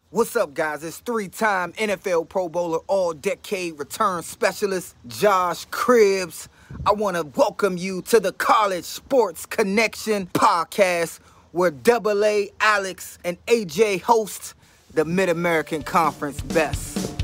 What's up, guys? It's three-time NFL Pro Bowler, all-decade return specialist, Josh Cribbs. I want to welcome you to the College Sports Connection podcast, where Double A, Alex, and AJ host the Mid-American Conference Best.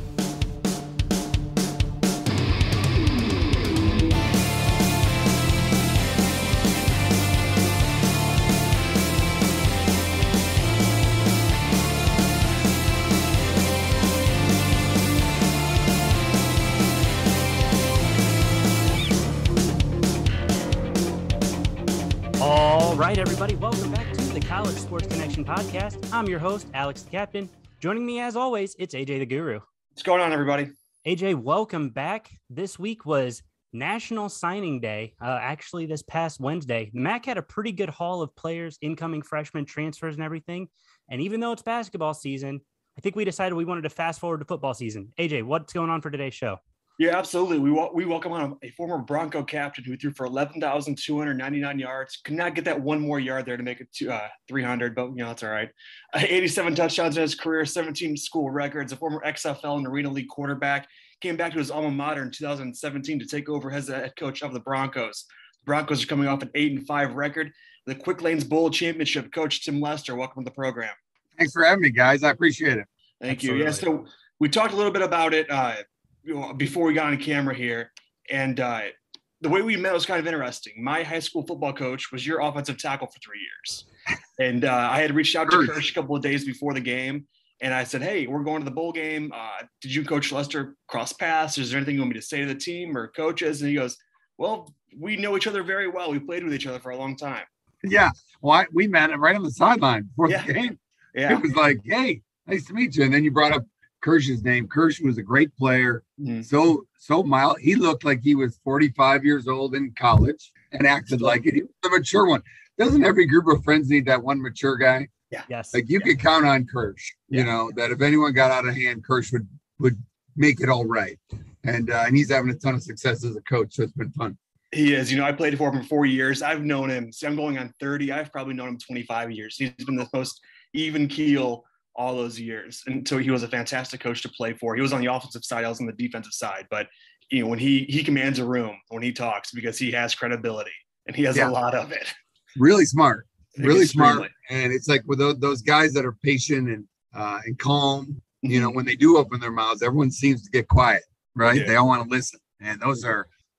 All right, everybody, welcome back to the College Sports Connection podcast. I'm your host, Alex the Captain. Joining me, as always, it's AJ the Guru. What's going on, everybody? AJ, welcome back. This week was National Signing Day. Actually, this past Wednesday, the MAC had a pretty good haul of players, incoming freshmen, transfers, and everything. And even though it's basketball season, I think we decided we wanted to fast forward to football season. AJ, what's going on for today's show? Yeah, absolutely. We welcome on a former Bronco captain who threw for 11,299 yards. Could not get that one more yard there to make it to 300, but that's all right. 87 touchdowns in his career, 17 school records. A former XFL and Arena League quarterback, came back to his alma mater in 2017 to take over as the head coach of the Broncos. The Broncos are coming off an 8-5 record. The Quick Lanes Bowl Championship. Coach Tim Lester, welcome to the program. Thanks for having me, guys. I appreciate it. Thank Absolutely. you. Yeah, so we talked a little bit about it before we got on camera here, and the way we met was kind of interesting. My high school football coach was your offensive tackle for 3 years, and I had reached out to Kersh a couple of days before the game, and I said, "Hey, we're going to the bowl game. Did you, Coach Lester, cross paths? Is there anything you want me to say to the team or coaches?" And he goes, "Well, we know each other very well. We played with each other for a long time." Yeah, well, we met right on the sideline before the game. Yeah, it was like, "Hey, nice to meet you," and then you brought up Kersh's name. Kersh was a great player. So mild. He looked like he was 45 years old in college and acted like it. He was a mature one. Doesn't every group of friends need that one mature guy? Yeah. Yes. Like you could count on Kersh, you know, that if anyone got out of hand, Kersh would make it all right. And he's having a ton of success as a coach. So it's been fun. He is. I played for him for 4 years. I've known him. See, I'm going on 30. I've probably known him 25 years. He's been the most even keel all those years. And so he was a fantastic coach to play for. He was on the offensive side. I was on the defensive side. But, when he commands a room when he talks, because he has credibility and he has a lot of it. Really smart. Really Extremely. Smart. And it's like with those guys that are patient and calm, when they do open their mouths, everyone seems to get quiet, right? Yeah. They all want to listen. And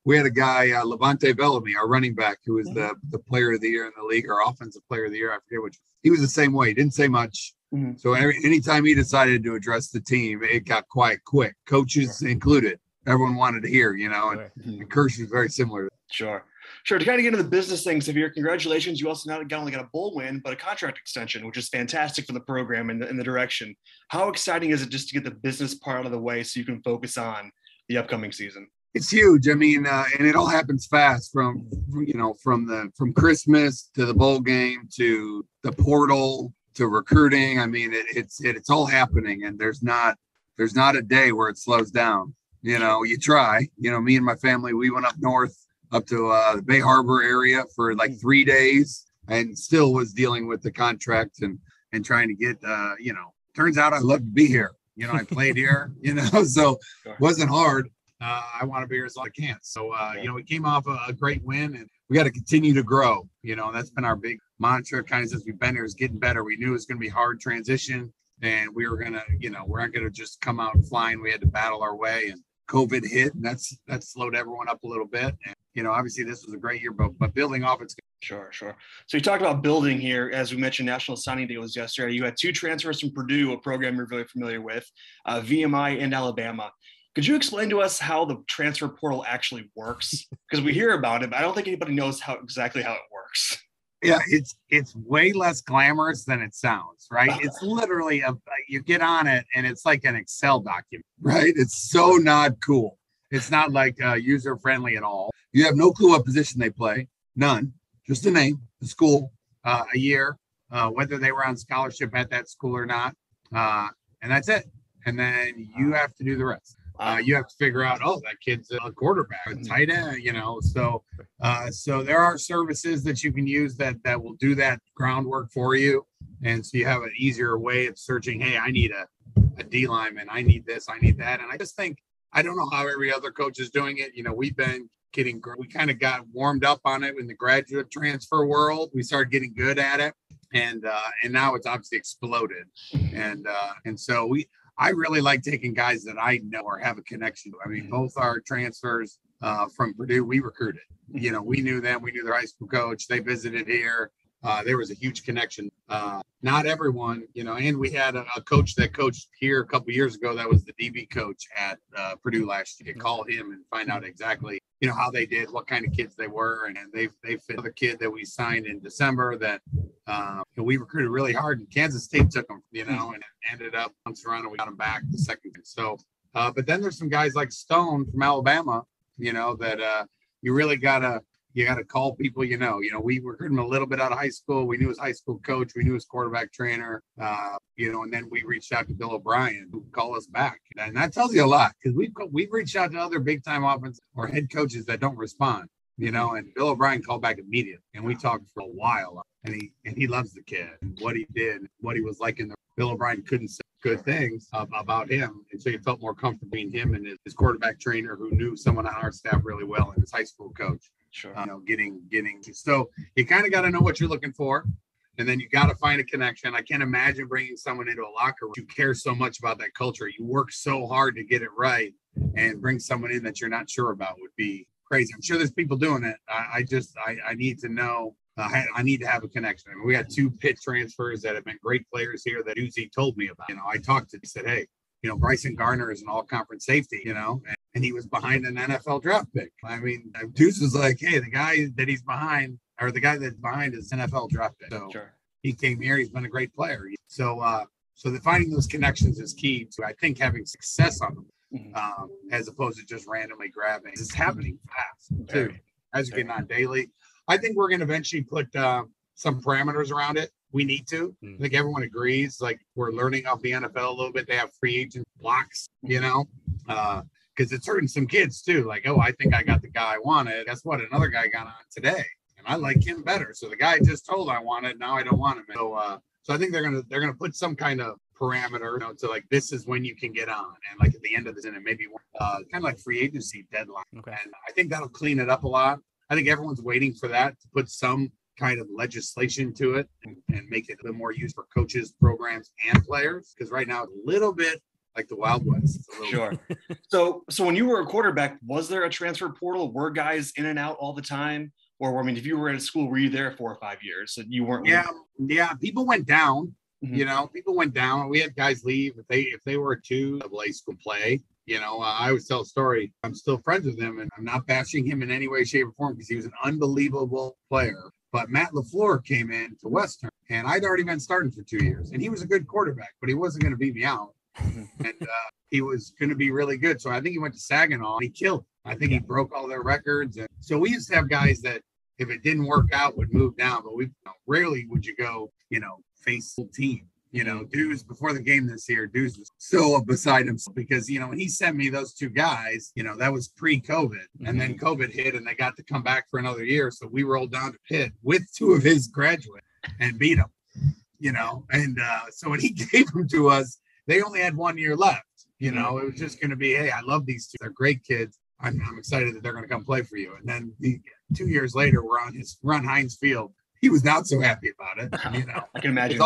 we had a guy, Levante Bellamy, our running back, who was the player of the year in the league, or offensive player of the year. I forget which. He was the same way. He didn't say much. So anytime he decided to address the team, it got quiet quick, coaches included. Everyone wanted to hear, and Kersh is very similar. Sure. To kind of get into the business things of here, congratulations. You also not only got a bowl win, but a contract extension, which is fantastic for the program and the direction. How exciting is it just to get the business part out of the way so you can focus on the upcoming season? It's huge. I mean, and it all happens fast from Christmas to the bowl game to the portal to recruiting. I mean, it's all happening, and there's not a day where it slows down. You try. Me and my family, we went up north, up to the Bay Harbor area for like 3 days, and still was dealing with the contract and trying to get. Turns out I love to be here. I played here. So it wasn't hard. I want to be here as long as I can. So we came off a great win, and we got to continue to grow. That's been our big mantra kind of since we've been here, is getting better. We knew it was going to be hard transition, and we were gonna, we're not going to just come out flying. We had to battle our way, and COVID hit, and that slowed everyone up a little bit. And obviously this was a great year, but building off it's good. Sure. So you talked about building here. As we mentioned, National Signing Day was yesterday. You had 2 transfers from Purdue, a program you're very familiar with, VMI and Alabama. Could you explain to us how the transfer portal actually works? Because we hear about it, but I don't think anybody knows exactly how it works. Yeah, it's way less glamorous than it sounds, right? It's literally you get on it and it's like an Excel document, right? It's so not cool. It's not like user friendly at all. You have no clue what position they play, none. Just a name, the school, a year, whether they were on scholarship at that school or not, and that's it. And then you have to do the rest. You have to figure out, oh, that kid's a quarterback, a tight end, so there are services that you can use that will do that groundwork for you. And so you have an easier way of searching, hey, I need a D lineman, I need this, I need that. And I just think, I don't know how every other coach is doing it. We've been we kind of got warmed up on it in the graduate transfer world. We started getting good at it. And now it's obviously exploded. And so I really like taking guys that I know or have a connection to. I mean, both our transfers from Purdue, we recruited. We knew them. We knew their high school coach. They visited here. There was a huge connection. Not everyone, and we had a coach that coached here a couple of years ago. That was the DB coach at Purdue last year. Call him and find out exactly, how they did, what kind of kids they were. And they fit the kid that we signed in December that we recruited really hard, and Kansas State took him, and it ended up bouncing around and we got him back the second. So, but then there's some guys like Stone from Alabama, that you really gotta call people, we recruited him a little bit out of high school. We knew his high school coach. We knew his quarterback trainer, and then we reached out to Bill O'Brien, who called us back. And that tells you a lot, because we've reached out to other big time offense or head coaches that don't respond, and Bill O'Brien called back immediately. And we talked for a while, and he loves the kid and what he did, what he was like Bill O'Brien couldn't say good things about him. And so he felt more comfortable being him and his quarterback trainer, who knew someone on our staff really well, and his high school coach. Sure. Getting so you kind of got to know what you're looking for, and then you got to find a connection. I can't imagine bringing someone into a locker room. You care so much about that culture. You work so hard to get it right, and bring someone in that you're not sure about would be crazy. I'm sure there's people doing it. I need to know. I need to have a connection. I mean, we got 2 Pitt transfers that have been great players here that Uzi told me about. I talked to him, he said, hey, Bryson Garner is an all-conference safety, and he was behind an NFL draft pick. I mean, Deuce was like, hey, the guy that he's behind, or the guy that's behind is NFL draft pick. So He came here. He's been a great player. So finding those connections is key to, I think, having success on them, as opposed to just randomly grabbing. It's happening fast, too, as you're getting on daily. I think we're going to eventually put some parameters around it. We need to. I think everyone agrees. Like, we're learning off the NFL a little bit. They have free agent blocks, because it's hurting some kids too. Like, oh, I think I got the guy I wanted. Guess what? Another guy got on today, and I like him better. So the guy I just told I wanted, now I don't want him. So I think they're gonna put some kind of parameter, to like, this is when you can get on, and like at the end of the season, and maybe kind of like free agency deadline. Okay. And I think that'll clean it up a lot. I think everyone's waiting for that to put some kind of legislation to it and make it a little more used for coaches, programs, and players. Because right now, it's a little bit like the Wild West. Sure. So when you were a quarterback, was there a transfer portal? Were guys in and out all the time? Or, I mean, if you were at a school, were you there 4 or 5 years? So you weren't. Yeah. People went down. People went down. We had guys leave if they were to AA school play. I always tell a story. I'm still friends with him, and I'm not bashing him in any way, shape, or form, because he was an unbelievable player. But Matt LaFleur came in to Western, and I'd already been starting for 2 years, and he was a good quarterback, but he wasn't going to beat me out. And he was going to be really good. So I think he went to Saginaw, and he killed. I think he broke all their records. And so we used to have guys that, if it didn't work out, would move down. But rarely would you go, face the team. Deuce, before the game this year, Deuce was so beside himself because, when he sent me those 2 guys, that was pre-COVID. And then COVID hit, and they got to come back for another year. So we rolled down to Pitt with 2 of his graduates and beat them, And so when he gave them to us, they only had 1 year left. It was just going to be, hey, I love these 2. They're great kids. I'm excited that they're going to come play for you. And then 2 years later, we're on Heinz Field. He was not so happy about it. I can imagine.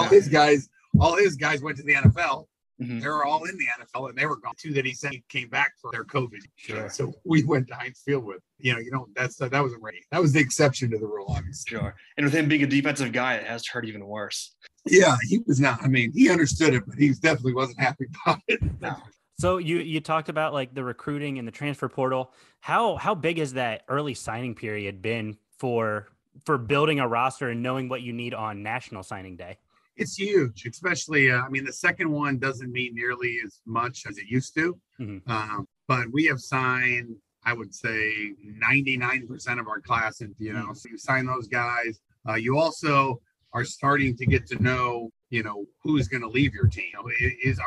All his guys went to the NFL. They were all in the NFL, and they were gone. 2 that he said he came back for their COVID. Sure. So we went to Heinz Field with. That was a rate. That was the exception to the rule, obviously. Sure. And with him being a defensive guy, it has hurt even worse. Yeah, he was not. I mean, he understood it, but he definitely wasn't happy about it. No. So you talked about like the recruiting and the transfer portal. How big has that early signing period been for building a roster and knowing what you need on National Signing Day? It's huge, especially, the second one doesn't mean nearly as much as it used to. But we have signed, I would say, 99% of our class. And, so you sign those guys. You also, are starting to get to know, who's going to leave your team.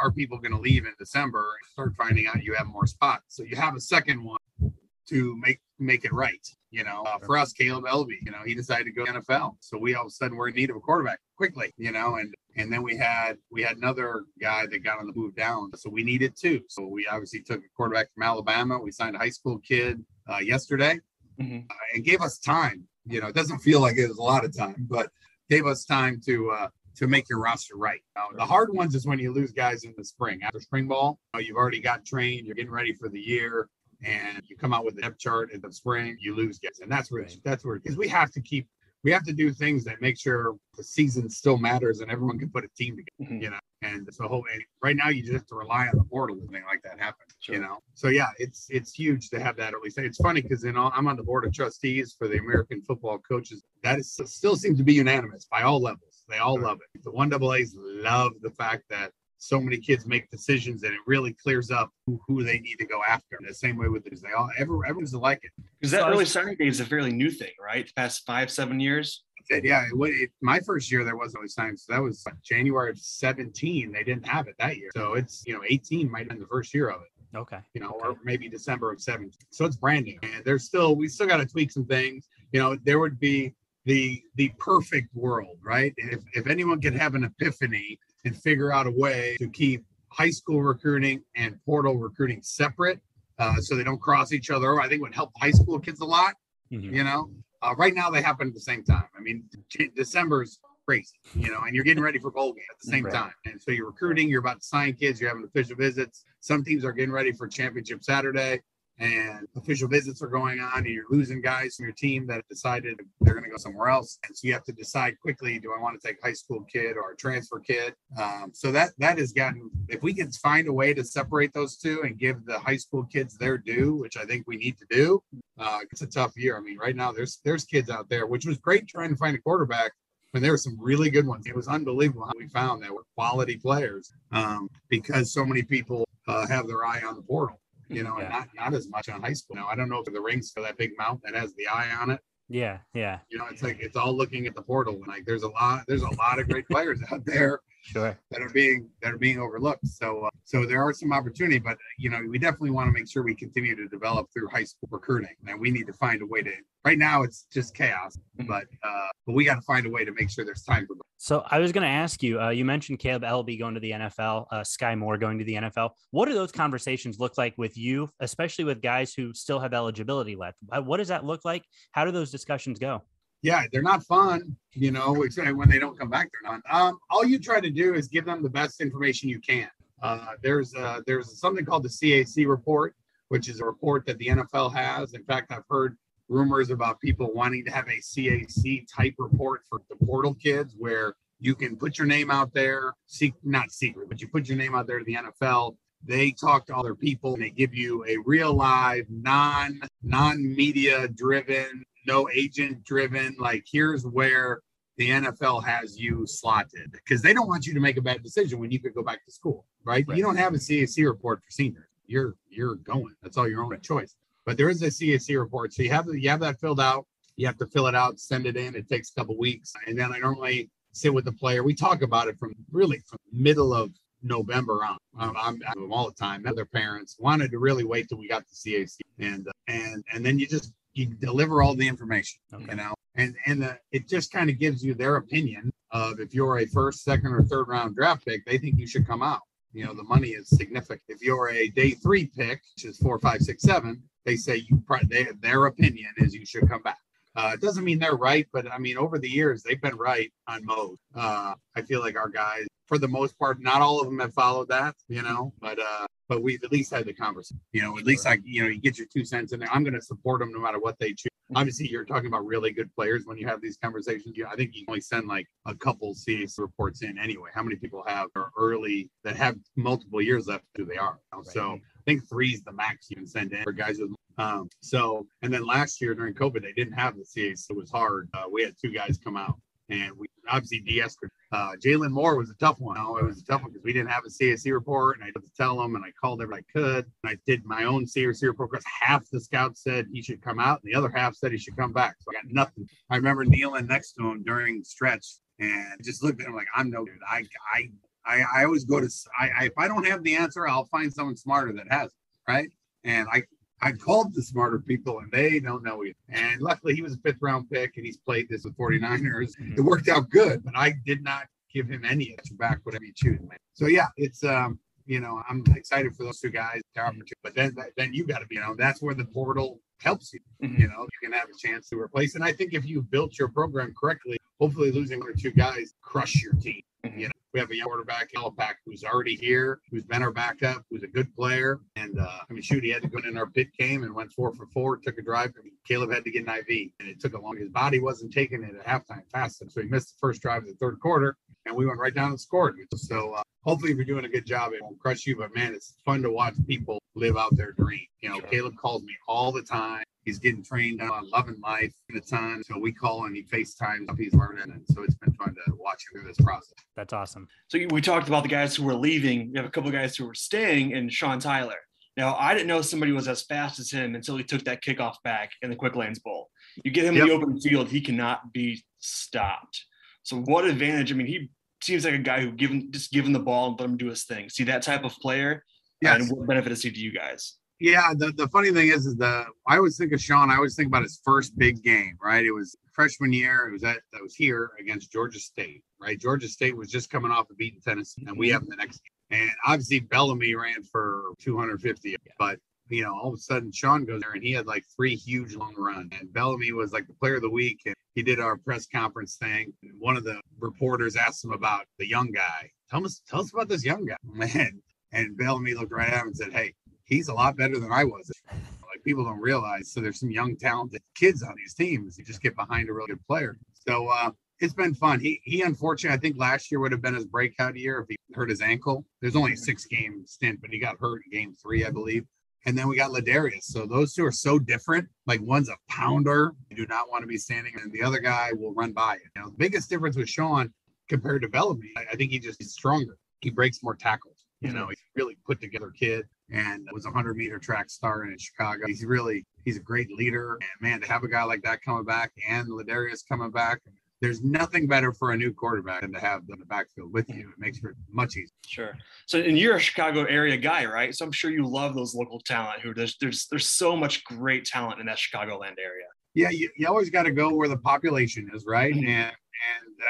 Are people going to leave in December? Start finding out you have more spots. So you have a second one to make it right. For us, Caleb Elby, he decided to go to NFL. So we all of a sudden were in need of a quarterback quickly, and then we had another guy that got on the move down. So we needed two. So we obviously took a quarterback from Alabama. We signed a high school kid yesterday and gave us time. It doesn't feel like it was a lot of time, but gave us time to make your roster right. The hard ones is when you lose guys in the spring. After spring ball, you've already got trained, you're getting ready for the year, and you come out with a depth chart in the spring, you lose guys. And that's where, because we have to do things that make sure the season still matters and everyone can put a team together, And so right now you just have to rely on the portal if something like that happens, So yeah, it's huge to have that early say. It's funny because I'm on the board of trustees for the American Football Coaches. That still seems to be unanimous by all levels. They all love it. The 1AAs love the fact that so many kids make decisions and it really clears up who they need to go after. The same way with this, everyone's like it. Because that early signing day is a fairly new thing, right? The past 5-7 years. Yeah, my first year there was early signing, so that was January of 17. They didn't have it that year, so it's 18 might have been the first year of it. Okay. Or maybe December of 17. So it's brand new, and we still got to tweak some things. There would be the perfect world, right? If anyone could have an epiphany and figure out a way to keep high school recruiting and portal recruiting separate, so they don't cross each other, I think it would help high school kids a lot. Right now they happen at the same time. I mean, December's crazy, and you're getting ready for bowl game at the same time. And so you're recruiting, you're about to sign kids, you're having official visits. Some teams are getting ready for championship Saturday, and official visits are going on, and you're losing guys from your team that have decided they're going to go somewhere else. And so you have to decide quickly, do I want to take a high school kid or a transfer kid? So that has gotten, if we can find a way to separate those two and give the high school kids their due, which I think we need to do, it's a tough year. I mean, right now there's kids out there, which was great trying to find a quarterback when there were some really good ones. It was unbelievable how we found that were quality players because so many people have their eye on the portal. And not as much on high school. Now, I don't know if the rings for that big mount that has the eye on it. Yeah. It's like it's all looking at the portal. And like there's a lot of great players out there that are being overlooked. So there are some opportunity, but we definitely want to make sure we continue to develop through high school recruiting. And we need to find a way to. Right now, it's just chaos, but we got to find a way to make sure there's time for. So I was going to ask you. You mentioned Caleb Elby going to the NFL, Sky Moore going to the NFL. What do those conversations look like with you, especially with guys who still have eligibility left? What does that look like? How do those discussions go? Yeah, they're not fun, when they don't come back, they're not. All you try to do is give them the best information you can. There's something called the CAC report, which is a report that the NFL has. In fact, I've heard rumors about people wanting to have a CAC type report for the portal kids where you can put your name out there, not secret, but you put your name out there to the NFL. They talk to all their people and they give you a real live, non-media driven, no agent driven, like here's where the NFL has you slotted, because they don't want you to make a bad decision when you could go back to school, right? You don't have a CAC report for seniors. You're going. That's all your own choice. But there is a CAC report. So you have that filled out. You have to fill it out, send it in. It takes a couple weeks. And then I normally sit with the player. We talk about it from middle of November on. I'm all the time. Their parents wanted to really wait till we got the CAC. And then you deliver all the information, and it just kind of gives you their opinion of if you're a first, second, or third round draft pick, they think you should come out. The money is significant. If you're a day 3 pick, which is 4, 5, 6, 7, they say their opinion is you should come back. It doesn't mean they're right, but I mean, over the years, they've been right on most. I feel like our guys, for the most part, not all of them have followed that, but we've at least had the conversation, at least you get your 2 cents in there. I'm going to support them no matter what they choose. Obviously, you're talking about really good players when you have these conversations. I think you can only send like a couple CAC reports in anyway. How many people are early that have multiple years left? Who they are. So I think 3 is the max you can send in for guys with. And then last year during COVID, they didn't have the CAC. It was hard. We had 2 guys come out, and we obviously de-escalated. Jalen Moore was a tough one. It was a tough one because we didn't have a CAC report, and I had to tell them, and I called everybody I could. And I did my own CAC report because half the scouts said he should come out, and the other half said he should come back. So I got nothing. I remember kneeling next to him during the stretch And I just looked at him like, I'm no good. I always go to, if I don't have the answer, I'll find someone smarter that has it, right? And I called the smarter people and they don't know either. And luckily he was a 5th round pick and he's played this with 49ers. It worked out good, but I did not give him any answer back, whatever you choose, man. So yeah, it's, you know, I'm excited for those two guys, but then you got to be, you know, that's where the portal helps you. You know, you can have a chance to replace. And I think if you built your program correctly, hopefully losing 1 or 2 guys crush your team. You know, we have a young quarterback, Alapak, who's already here, who's been our backup, who's a good player. And I mean, shoot, he had to go in our pit game and went 4 for 4, took a drive. I mean, Caleb had to get an IV, and it took a long. His body wasn't taking it at halftime fast, so he missed the first drive of the 3rd quarter, and we went right down and scored. So hopefully, we're doing a good job. It won't crush you, but man, it's fun to watch people live out their dream. You know, Caleb calls me all the time. He's getting trained on loving life in a ton. So we call and he FaceTimes up. He's learning. And so it's been fun to watch him through this process. That's awesome. So we talked about the guys who were leaving. We have a couple of guys who were staying, and Sean Tyler. Now, I didn't know somebody was as fast as him until he took that kickoff back in the Quick Lanes Bowl. You get him in the open field, he cannot be stopped. So what advantage? I mean, he seems like a guy who given the ball and let him do his thing. See that type of player? Yes. And what benefit is he to you guys? Yeah, the funny thing is I always think of Sean. I always think about his first big game, right? It was freshman year. It was that was here against Georgia State, right? Georgia State was just coming off of beating Tennessee, and we have the next game. And obviously Bellamy ran for 250, but you know, all of a sudden Sean goes there and he had like 3 huge long runs. And Bellamy was like the player of the week. And he did our press conference thing. And one of the reporters asked him about the young guy. Tell us about this young guy, man. And Bellamy looked right at him and said, "Hey, he's a lot better than I was." Like, people don't realize. So there's some young talented kids on these teams. You just get behind a really good player. So it's been fun. He unfortunately, I think last year would have been his breakout year if he hurt his ankle. There's only a 6-game stint, but he got hurt in game 3, I believe. And then we got Ladarius. So those two are so different. Like, one's a pounder. You do not want to be standing, and the other guy will run by it. You know, the biggest difference with Sean compared to Bellamy, I think he's stronger. He breaks more tackles. You know, he's a really put together kid, and was a 100-meter track star in Chicago. He's a great leader. And man, to have a guy like that coming back and Ladarius coming back, there's nothing better for a new quarterback than to have them in the backfield with you. It makes it much easier. Sure. So, and you're a Chicago area guy, right? So I'm sure you love those local talent. There's so much great talent in that Chicagoland area. Yeah, you always got to go where the population is, right? And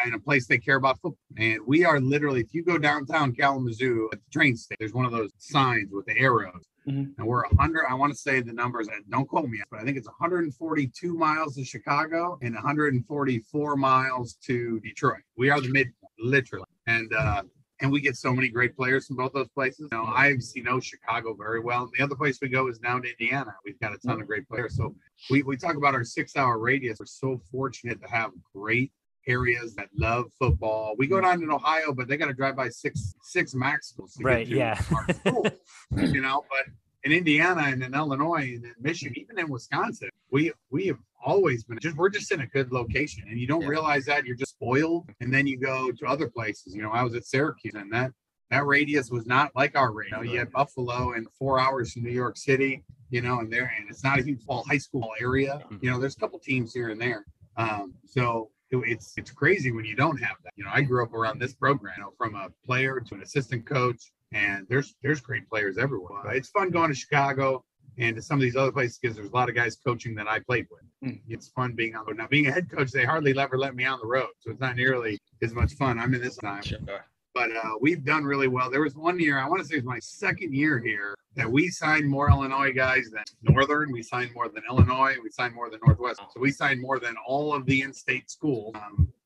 in a place they care about football. And we are literally, if you go downtown Kalamazoo at the train station, there's one of those signs with the arrows. And we're 100, I want to say the numbers, don't quote me, but I think it's 142 miles to Chicago and 144 miles to Detroit. We are the midpoint, literally. And we get so many great players from both those places. You know, I obviously know Chicago very well. And the other place we go is down to Indiana. We've got a ton of great players. So we talk about our 6-hour radius. We're so fortunate to have great areas that love football. We go down in Ohio, but they got to drive by six max schools to get to our school, you know. But in Indiana and in Illinois and in Michigan, even in Wisconsin, we have always been we're just in a good location, and you don't realize that. You're just spoiled. And then you go to other places. You know, I was at Syracuse, and that radius was not like our radius. You know, you had Buffalo and 4 hours from New York City, you know, and it's not a huge high school area. You know, there's a couple teams here and there. So it's crazy when you don't have that. You know, I grew up around this program, you know, from a player to an assistant coach, and there's great players everywhere. It's fun going to Chicago and to some of these other places because there's a lot of guys coaching that I played with. It's fun being on the road. Now, being a head coach, they hardly ever let me on the road, so it's not nearly as much fun. I'm in this time. Sure. But we've done really well. There was one year, I want to say it was my 2nd year here, that we signed more Illinois guys than Northern. We signed more than Illinois. We signed more than Northwest. So we signed more than all of the in-state schools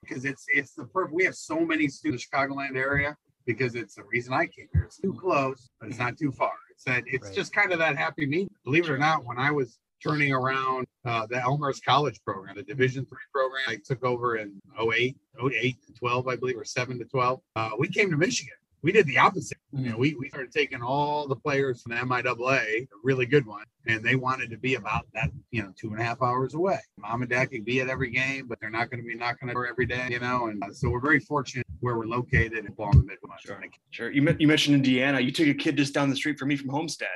because it's the perfect. We have so many students in the Chicagoland area because it's the reason I came here. It's too close, but it's not too far. It's just kind of that happy medium. Believe it or not, when I was turning around the Elmhurst College program, the Division III program, I took over in 08 to 12, I believe, or 7 to 12. We came to Michigan. We did the opposite. You know, we started taking all the players from the MIAA, a really good one, and they wanted to be about that, you know, 2.5 hours away. Mom and dad could be at every game, but they're not going to be knocking on the door every day, you know. And so we're very fortunate where we're located in the Midwest. Sure. You mentioned Indiana. You took a kid just down the street from me from Homestead.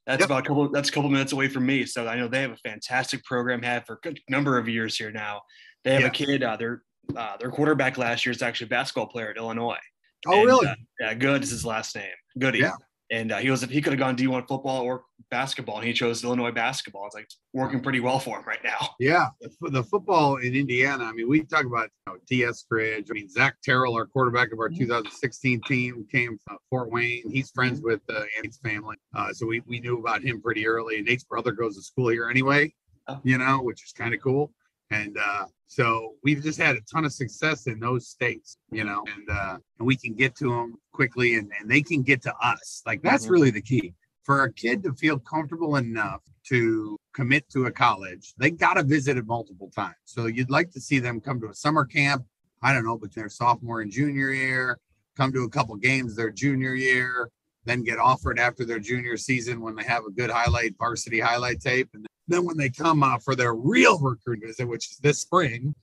That's about a couple minutes away from me. So I know they have a fantastic program, had for a number of years here now. They have a kid, they're their quarterback last year is actually a basketball player at Illinois. Oh, really? Yeah, Good is his last name. Goody. Yeah. And he could have gone D1 football or basketball, and he chose Illinois basketball. It's like working pretty well for him right now. Yeah, the football in Indiana. I mean, we talk about D.S. Cridge. I mean, Zach Terrell, our quarterback of our 2016 team, came from Fort Wayne. He's friends with Nate's family, so we knew about him pretty early. Nate's brother goes to school here anyway, which is kind of cool. And so we've just had a ton of success in those states, and we can get to them quickly, and they can get to us. Like, that's really the key. For a kid to feel comfortable enough to commit to a college, they got to visit it multiple times. So you'd like to see them come to a summer camp, I don't know, but their sophomore and junior year, come to a couple games their junior year, then get offered after their junior season when they have a good varsity highlight tape. And then when they come for their real recruiting visit, which is this spring,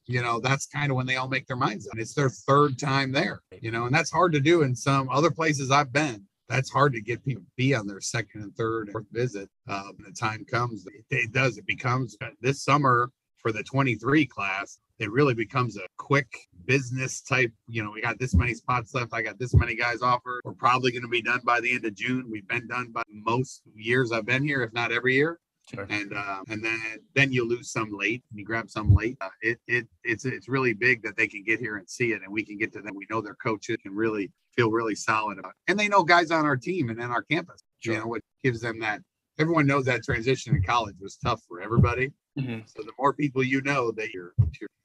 that's kind of when they all make their minds up. It's their third time there, and that's hard to do in some other places I've been. That's hard to get people to be on their second and third and fourth visit. When the time comes, it becomes this summer for the 23 class. It really becomes a quick business type. We got this many spots left. I got this many guys offered. We're probably going to be done by the end of June. We've been done by most years I've been here, if not every year. Sure. And then you lose some late, and you grab some late. It's really big that they can get here and see it, and we can get to them. We know their coaches can really feel really solid about it. And they know guys on our team and in our campus. Sure. What gives them that. Everyone knows that transition in college was tough for everybody. Mm-hmm. So the more people that you're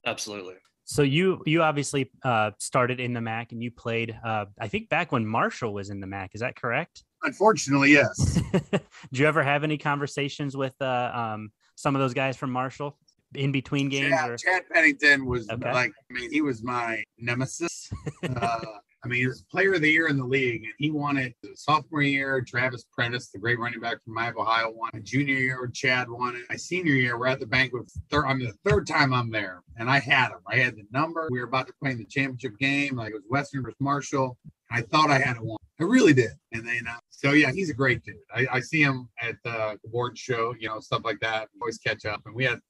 absolutely. So you obviously started in the MAC, and you played, I think, back when Marshall was in the MAC. Is that correct? Unfortunately, yes. Did you ever have any conversations with some of those guys from Marshall in between games? Yeah, Chad Pennington was he was my nemesis. He was player of the year in the league, and he won it sophomore year. Travis Prentice, the great running back from Ohio, won it. Junior year, Chad won it. My senior year, we're at the banquet. The third time I'm there, and I had him. I had the number. We were about to play in the championship game. Like, it was Western versus Marshall. I thought I had it won. I really did. And then, he's a great dude. I see him at the board show, stuff like that. We always catch up. And we had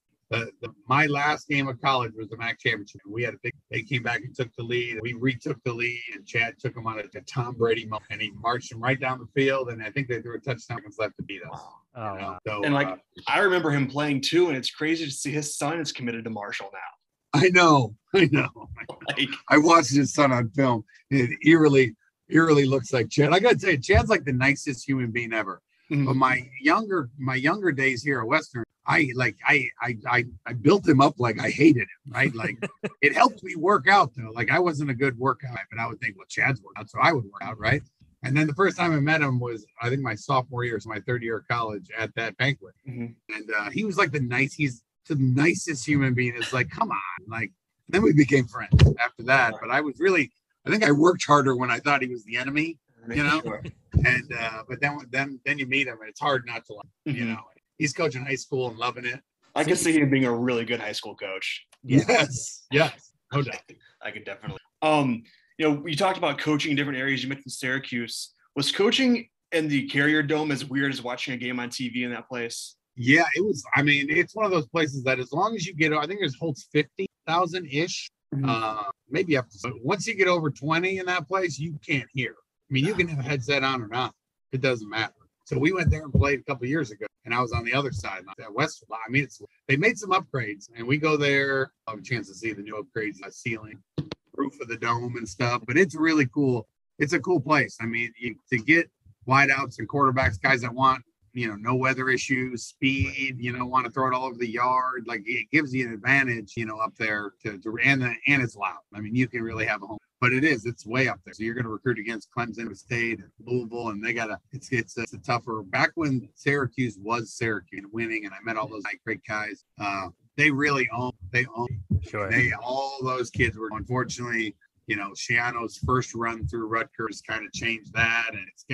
my last game of college was the MAC championship. We had they came back and took the lead. We retook the lead, and Chad took him on a Tom Brady moment, and he marched him right down the field. And I think they threw a touchdown left to beat us. Wow. So, and I remember him playing too, and it's crazy to see his son is committed to Marshall now. I know. I watched his son on film. It eerily looks like Chad. I gotta tell you, Chad's like the nicest human being ever. Mm-hmm. But my younger days here at Western, I built him up like I hated him, right? Like, it helped me work out though. Like, I wasn't a good workout, but I would think, well, Chad's working out, so I would work out, right? And then the first time I met him was, I think, my sophomore year, so my third year of college at that banquet. Mm-hmm. And he was like he's the nicest human being. It's like, come on. Like, then we became friends after that. But I think I worked harder when I thought he was the enemy, Sure. And but then you meet him, and it's hard not to like, mm-hmm. He's coaching high school and loving it. I can see him being a really good high school coach. Yes, no doubt. I could definitely. You talked about coaching in different areas. You mentioned Syracuse. Was coaching in the Carrier Dome as weird as watching a game on TV in that place? Yeah, it was. I mean, it's one of those places that as long as you get, I think it holds 50,000 ish, maybe up to. But once you get over 20 in that place, you can't hear. I mean, you can have a headset on or not. It doesn't matter. So we went there and played a couple of years ago, and I was on the other side, at Western. I mean, they made some upgrades, and we go there. I have a chance to see the new upgrades, the ceiling, roof of the dome and stuff. But it's really cool. It's a cool place. I mean, to get wideouts and quarterbacks, guys that want, no weather issues, speed, want to throw it all over the yard. Like, it gives you an advantage, up there and it's loud. I mean, you can really have a home. But it's way up there. So you're going to recruit against Clemson State and Louisville, and they it's a tougher. Back when Syracuse was Syracuse winning, and I met all those great guys, they really own. Sure. All those kids were, unfortunately, Shiano's first run through Rutgers kind of changed that, and it's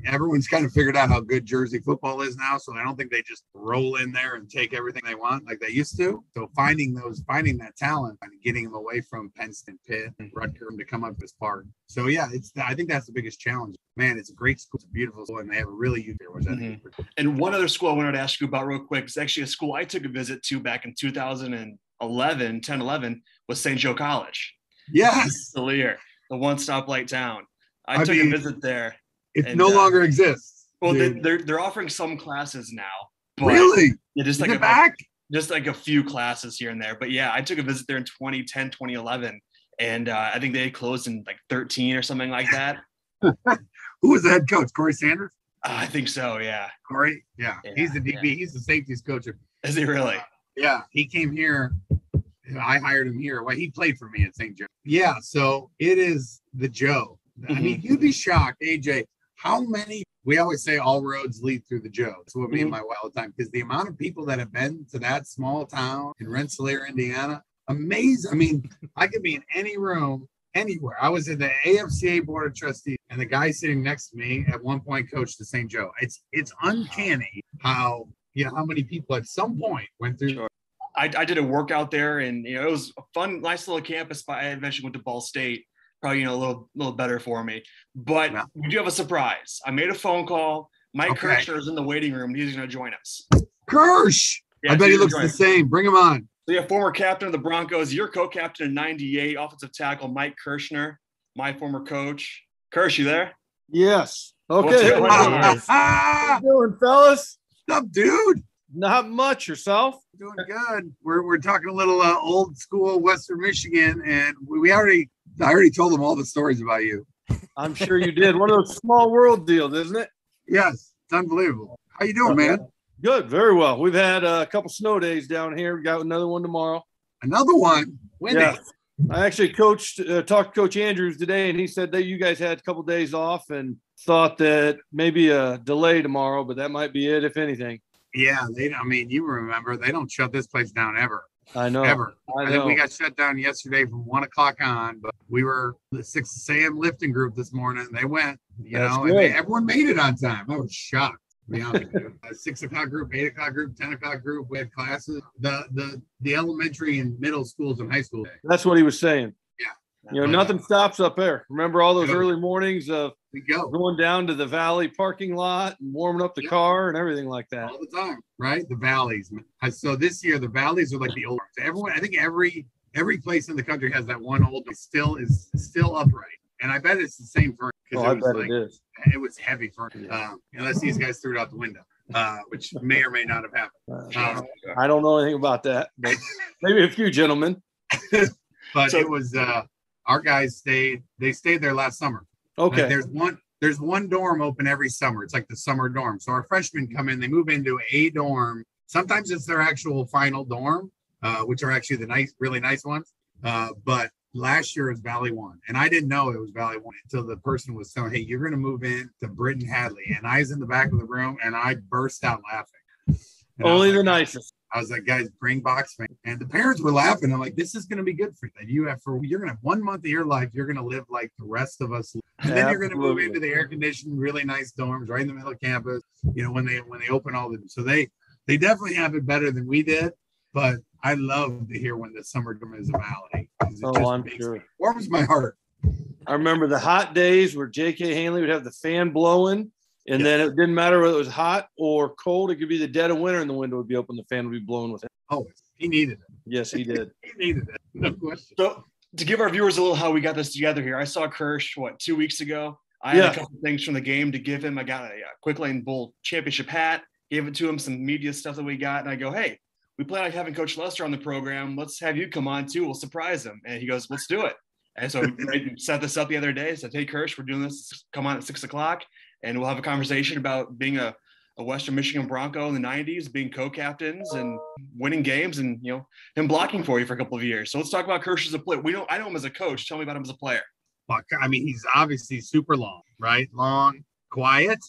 everyone's kind of figured out how good Jersey football is now, so I don't think they just roll in there and take everything they want like they used to. So finding that talent and getting them away from Penn State, Pitt, and Rutgers to come up this part. So I think that's the biggest challenge. Man, it's a great school, it's a beautiful school, and they have a really huge which I think is pretty cool. And one other school I wanted to ask you about real quick is actually a school I took a visit to back in 10, 11, was St. Joe College. Yes. The one stoplight town. I took a visit there. It no longer exists. Well, they're offering some classes now. Really? Just Is it back? Just like a few classes here and there. But yeah, I took a visit there in 2010, 2011. And I think they closed in like 13 or something like that. Who was the head coach? Corey Sanders? I think so, yeah. Corey? Yeah. He's the DB. Yeah. He's the safeties coach. Is he really? Yeah. He came here. I hired him here. Well, he played for me at St. Joe. Yeah. So it is the Joe. Mm-hmm. I mean, you'd be shocked, AJ, how many, we always say all roads lead through the Joe. That's what me and my wife all the time, because the amount of people that have been to that small town in Rensselaer, Indiana, amazing. I mean, I could be in any room, anywhere. I was in the AFCA Board of Trustees, and the guy sitting next to me at one point coached the St. Joe. It's uncanny how many people at some point went through. Sure. I did a workout there, and it was a fun, nice little campus. But I eventually went to Ball State, probably a little better for me. But we do have a surprise. I made a phone call. Mike Kershner is in the waiting room. He's going to join us. Kirsch, I bet he looks the same. Bring him on. So yeah, former captain of the Broncos, your co-captain in '98, offensive tackle Mike Kershner, my former coach. Kirsch, you there? Yes. Okay. How you doing, fellas? What's up, dude? Not much. Yourself? Doing good. We're talking a little old school Western Michigan, and I already told them all the stories about you. I'm sure you did. One of those small world deals, isn't it? Yes, it's unbelievable. How you doing, man? Good, very well. We've had a couple snow days down here. We got another one tomorrow. Another one? Windy. Yeah. I actually talked to Coach Andrews today, and he said that you guys had a couple days off and thought that maybe a delay tomorrow, but that might be it, if anything. Yeah, you remember, they don't shut this place down ever. I know. Ever. I think we got shut down yesterday from 1 o'clock on, but we were the 6 a.m. lifting group this morning. They went, and everyone made it on time. I was shocked, to be honest with you. 6 o'clock group, 8 o'clock group, 10 o'clock group. We had classes. The elementary and middle schools and high school day. That's what he was saying. Yeah. Nothing stops up there. Remember all those early mornings of going down to the Valley parking lot and warming up the car and everything like that. All the time, right? The valleys. So this year, the valleys are like the old. Everyone, I think every place in the country has that one old still upright. And I bet it's the same for it is. It was heavy for unless these guys threw it out the window, which may or may not have happened. I don't know anything about that, but maybe a few gentlemen. But it was our guys stayed there last summer. Okay. Like there's one dorm open every summer. It's like the summer dorm. So our freshmen come in, they move into a dorm. Sometimes it's their actual final dorm, which are actually the really nice ones. But last year was Valley One. And I didn't know it was Valley One until the person was telling, hey, you're going to move in to Britton Hadley. And I was in the back of the room and I burst out laughing. And only the nicest. I was like, guys, bring box fans. And the parents were laughing. I'm like, this is going to be good for you. You're going to have 1 month of your life. You're going to live like the rest of us. And then you're going to move into the air conditioned, really nice dorms right in the middle of campus. When they open all the, so they definitely have it better than we did. But I love to hear when the summer dorm is a valley. I'm sure. Warms my heart. I remember the hot days where J.K. Hanley would have the fan blowing. And then it didn't matter whether it was hot or cold. It could be the dead of winter and the window would be open. The fan would be blowing with it. Oh, he needed it. Yes, he did. He needed it. No question. So to give our viewers a little how we got this together here, I saw Kirsch, 2 weeks ago. I had a couple things from the game to give him. I got a Quick Lane Bowl championship hat, gave it to him, some media stuff that we got. And I go, hey, we plan on having Coach Lester on the program. Let's have you come on too. We'll surprise him. And he goes, let's do it. And so we set this up the other day. Said, hey, Kirsch, we're doing this. Come on at 6 o'clock. And we'll have a conversation about being a Western Michigan Bronco in the 90s, being co-captains and winning games and, him blocking for you for a couple of years. So let's talk about Kirsch as a player. I know him as a coach. Tell me about him as a player. Well, I mean, he's obviously super long, right? Long, quiet,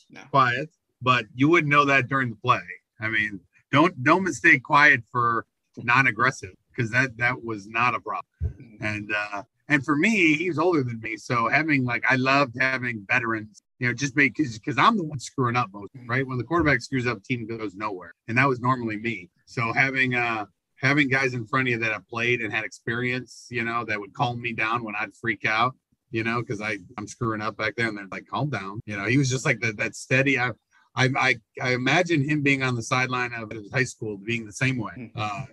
but you wouldn't know that during the play. I mean, don't mistake quiet for non-aggressive because that was not a problem. And for me, he's older than me. So I loved having veterans, just because I'm the one screwing up most, right? When the quarterback screws up, team goes nowhere. And that was normally me. So having guys in front of you that have played and had experience, that would calm me down when I'd freak out, because I'm screwing up back there and they're like, calm down. He was just like that steady. I imagine him being on the sideline of his high school being the same way,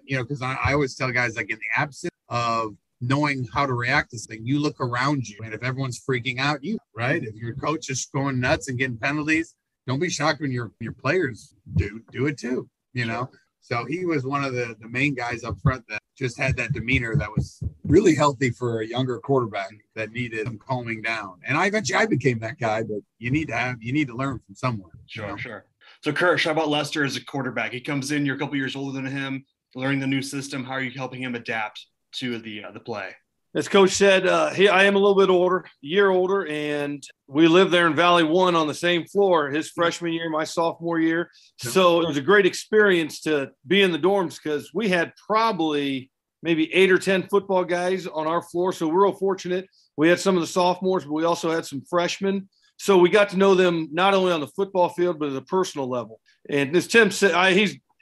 because I always tell guys, like, in the absence of knowing how to react to things. You look around you, and if everyone's freaking out, right? If your coach is going nuts and getting penalties, don't be shocked when your players do it too, you know? So he was one of the main guys up front that just had that demeanor that was really healthy for a younger quarterback that needed some calming down. And I became that guy, but you need to learn from someone. Sure. So Kirsch, how about Lester as a quarterback? He comes in, you're a couple years older than him, learning the new system. How are you helping him adapt to the play? As Coach said, I am a little bit older, a year older, and we lived there in Valley One on the same floor his freshman year, my sophomore year. So it was a great experience to be in the dorms because we had probably maybe 8 or 10 football guys on our floor. So we're real fortunate. We had some of the sophomores, but we also had some freshmen. So we got to know them not only on the football field, but at a personal level. And as Tim said,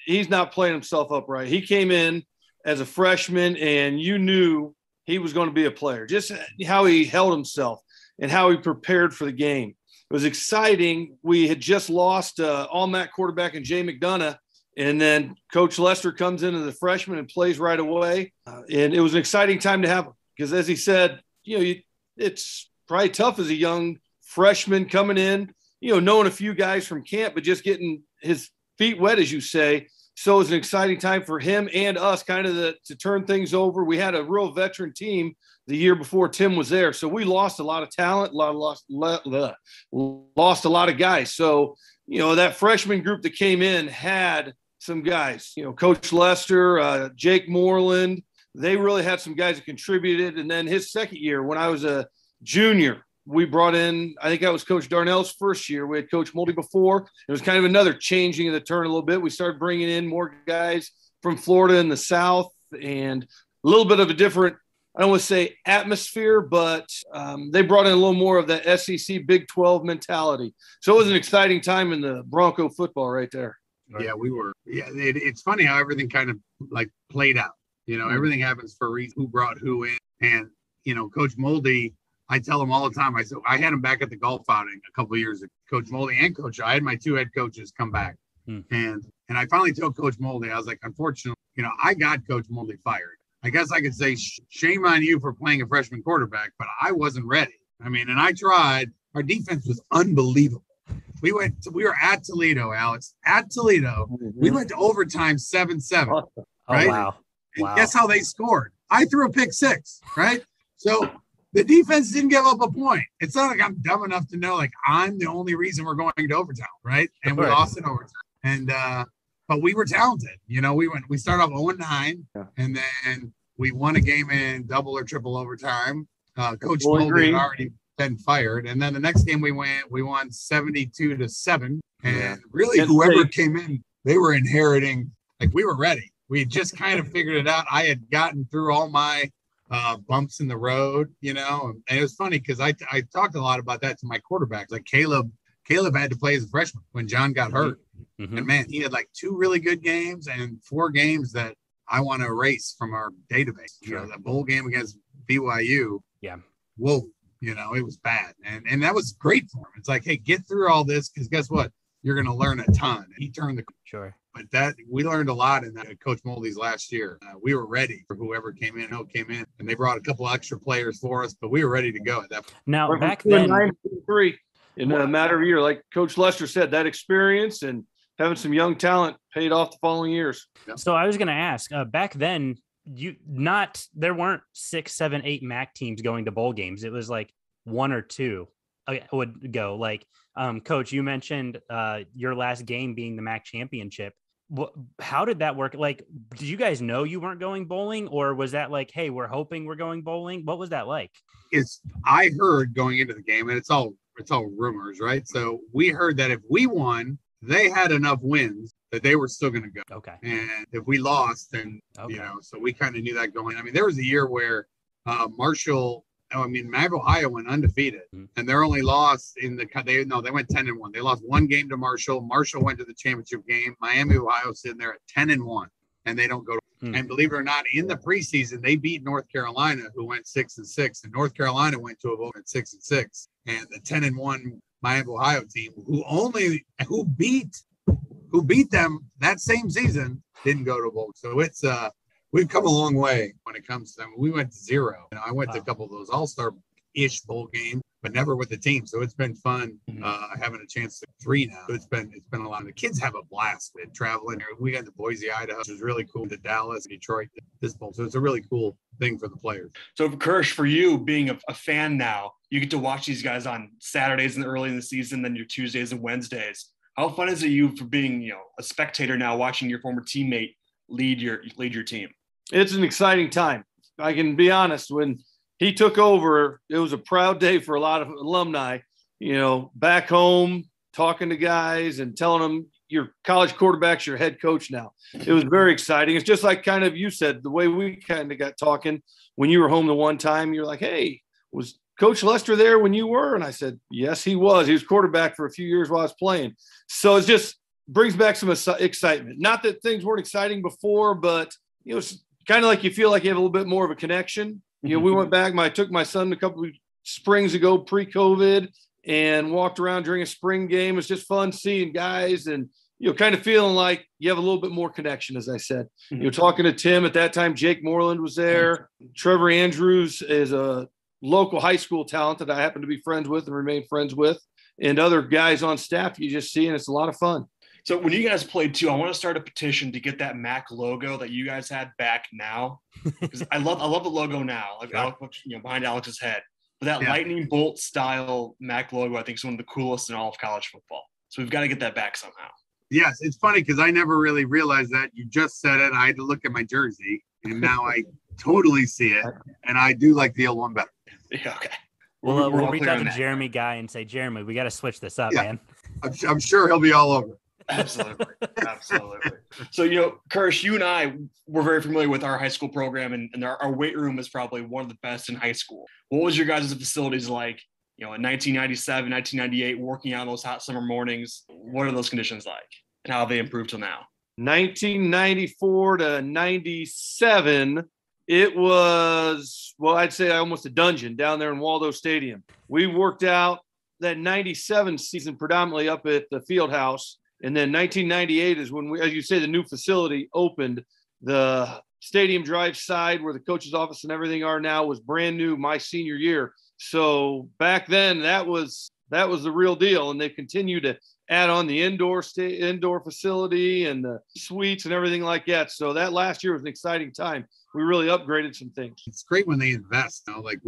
he's not playing himself up right. He came in as a freshman, and you knew he was going to be a player. Just how he held himself and how he prepared for the game. It was exciting. We had just lost all-MAC quarterback in Jay McDonough, and then Coach Lester comes in as a freshman and plays right away. And it was an exciting time to have him because, as he said, it's probably tough as a young freshman coming in, knowing a few guys from camp, but just getting his feet wet, as you say. So it was an exciting time for him and us kind of to turn things over. We had a real veteran team the year before Tim was there. So we lost a lot of talent, lost a lot of guys. So, that freshman group that came in had some guys, Coach Lester, Jake Moreland, they really had some guys that contributed. And then his second year, when I was a junior, we brought in, I think that was Coach Darnell's first year. We had Coach Moldy before. It was kind of another changing of the turn a little bit. We started bringing in more guys from Florida in the South and a little bit of a different, I don't want to say atmosphere, but they brought in a little more of that SEC Big 12 mentality. So it was an exciting time in the Bronco football right there. Yeah, we were. Yeah, it's funny how everything kind of like played out. Everything happens for a reason. Who brought who in. And, Coach Moldy, I tell him all the time. I had him back at the golf outing a couple of years ago. Coach Moldy and Coach, I had my 2 head coaches come back, and I finally told Coach Moldy, I was like, unfortunately, I got Coach Moldy fired. I guess I could say shame on you for playing a freshman quarterback, but I wasn't ready. And I tried. Our defense was unbelievable. We were at Toledo, Alex. At Toledo, we went to overtime 7-7. Right? Oh, wow. Guess how they scored? I threw a pick 6, right? So the defense didn't give up a point. It's not like I'm dumb enough to know, like, I'm the only reason we're going to overtime, right? And we lost in overtime. And but we were talented. We started off 0-9, and then we won a game in double or triple overtime. Coach Moldy had already been fired. And then the next game we won 72-7. And really whoever came in, they were inheriting, like, we were ready. We had just kind of figured it out. I had gotten through all my bumps in the road, and it was funny because I talked a lot about that to my quarterbacks. Like Caleb had to play as a freshman when John got hurt. And man, he had like 2 really good games and 4 games that I want to erase from our database. The bowl game against BYU. Yeah. Whoa, it was bad. And that was great for him. It's like, hey, get through all this because guess what? You're going to learn a ton. And he turned the sure. But that we learned a lot in that Coach Moldy's last year. We were ready for whoever came in, and they brought a couple extra players for us, but we were ready to go at that point. Now, back then, 9-3 in a matter of a year, like Coach Lester said, that experience and having some young talent paid off the following years. Yep. So I was going to ask, back then, there weren't 6, 7, 8 MAC teams going to bowl games. It was like 1 or 2 would go. Like, Coach, you mentioned your last game being the MAC championship. How did that work? Like, did you guys know you weren't going bowling, or was that like, hey, we're hoping we're going bowling? What was that like? I heard going into the game, and it's all rumors, right? So we heard that if we won, they had enough wins that they were still going to go. Okay. And if we lost, then so we kind of knew that going. There was a year where MAC Ohio went undefeated, and their only loss they went 10-1. They lost 1 game to Marshall. Marshall went to the championship game. Miami Ohio sitting there at 10-1, and they don't go. And believe it or not, in the preseason, they beat North Carolina, who went 6-6, and North Carolina went to a vote at 6-6, and the 10-1 Miami Ohio team, who beat them that same season, didn't go to a vote. So it's we've come a long way when when it comes to them. We went to 0. I went to a couple of those all-star-ish bowl games, but never with the team. So it's been fun having a chance to 3 now. So it's been a lot. The kids have a blast with traveling. We got to Boise, Idaho, which was really cool, to Dallas, Detroit, this bowl. So it's a really cool thing for the players. So Kersh, for you being a fan now, you get to watch these guys on Saturdays and early in the season, then your Tuesdays and Wednesdays. How fun is it you for being, a spectator now, watching your former teammate lead your team? It's an exciting time. I can be honest, when he took over, it was a proud day for a lot of alumni, back home, talking to guys and telling them your college quarterback's your head coach now. It was very exciting. It's just like kind of you said, the way we kind of got talking when you were home the one time, you're like, hey, was Coach Lester there when you were? And I said, yes, he was. He was quarterback for a few years while I was playing. So it just brings back some excitement. Not that things weren't exciting before, but, it's kind of like you feel like you have a little bit more of a connection. We went back. I took my son a couple of springs ago, pre-COVID, and walked around during a spring game. It's just fun seeing guys and, kind of feeling like you have a little bit more connection, as I said. Talking to Tim at that time, Jake Moreland was there. Trevor Andrews is a local high school talent that I happen to be friends with and remain friends with, and other guys on staff you just see, and it's a lot of fun. So when you guys played too, I want to start a petition to get that MAC logo that you guys had back now, because I love the logo now, like Alex, behind Alex's head. But that lightning bolt style MAC logo, I think, is one of the coolest in all of college football. So we've got to get that back somehow. Yes, it's funny because I never really realized that. You just said it. I had to look at my jersey, and now I totally see it, and I do like the old one better. Yeah, okay. We'll reach out to Jeremy Guy and say, Jeremy, we got to switch this up, man. I'm sure he'll be all over. Absolutely. So, Kersh, you and I were very familiar with our high school program, and our weight room is probably one of the best in high school. What was your guys' facilities like, in 1997, 1998, working out those hot summer mornings? What are those conditions like, and how have they improved till now? 1994 to 97, it was, I'd say almost a dungeon down there in Waldo Stadium. We worked out that 97 season predominantly up at the field house. And then 1998 is when as you say, the new facility opened. The stadium drive side where the coach's office and everything are now was brand new my senior year. So back then that was the real deal. And they continue to add on the indoor facility and the suites and everything like that. So that last year was an exciting time. We really upgraded some things. It's great when they invest. Like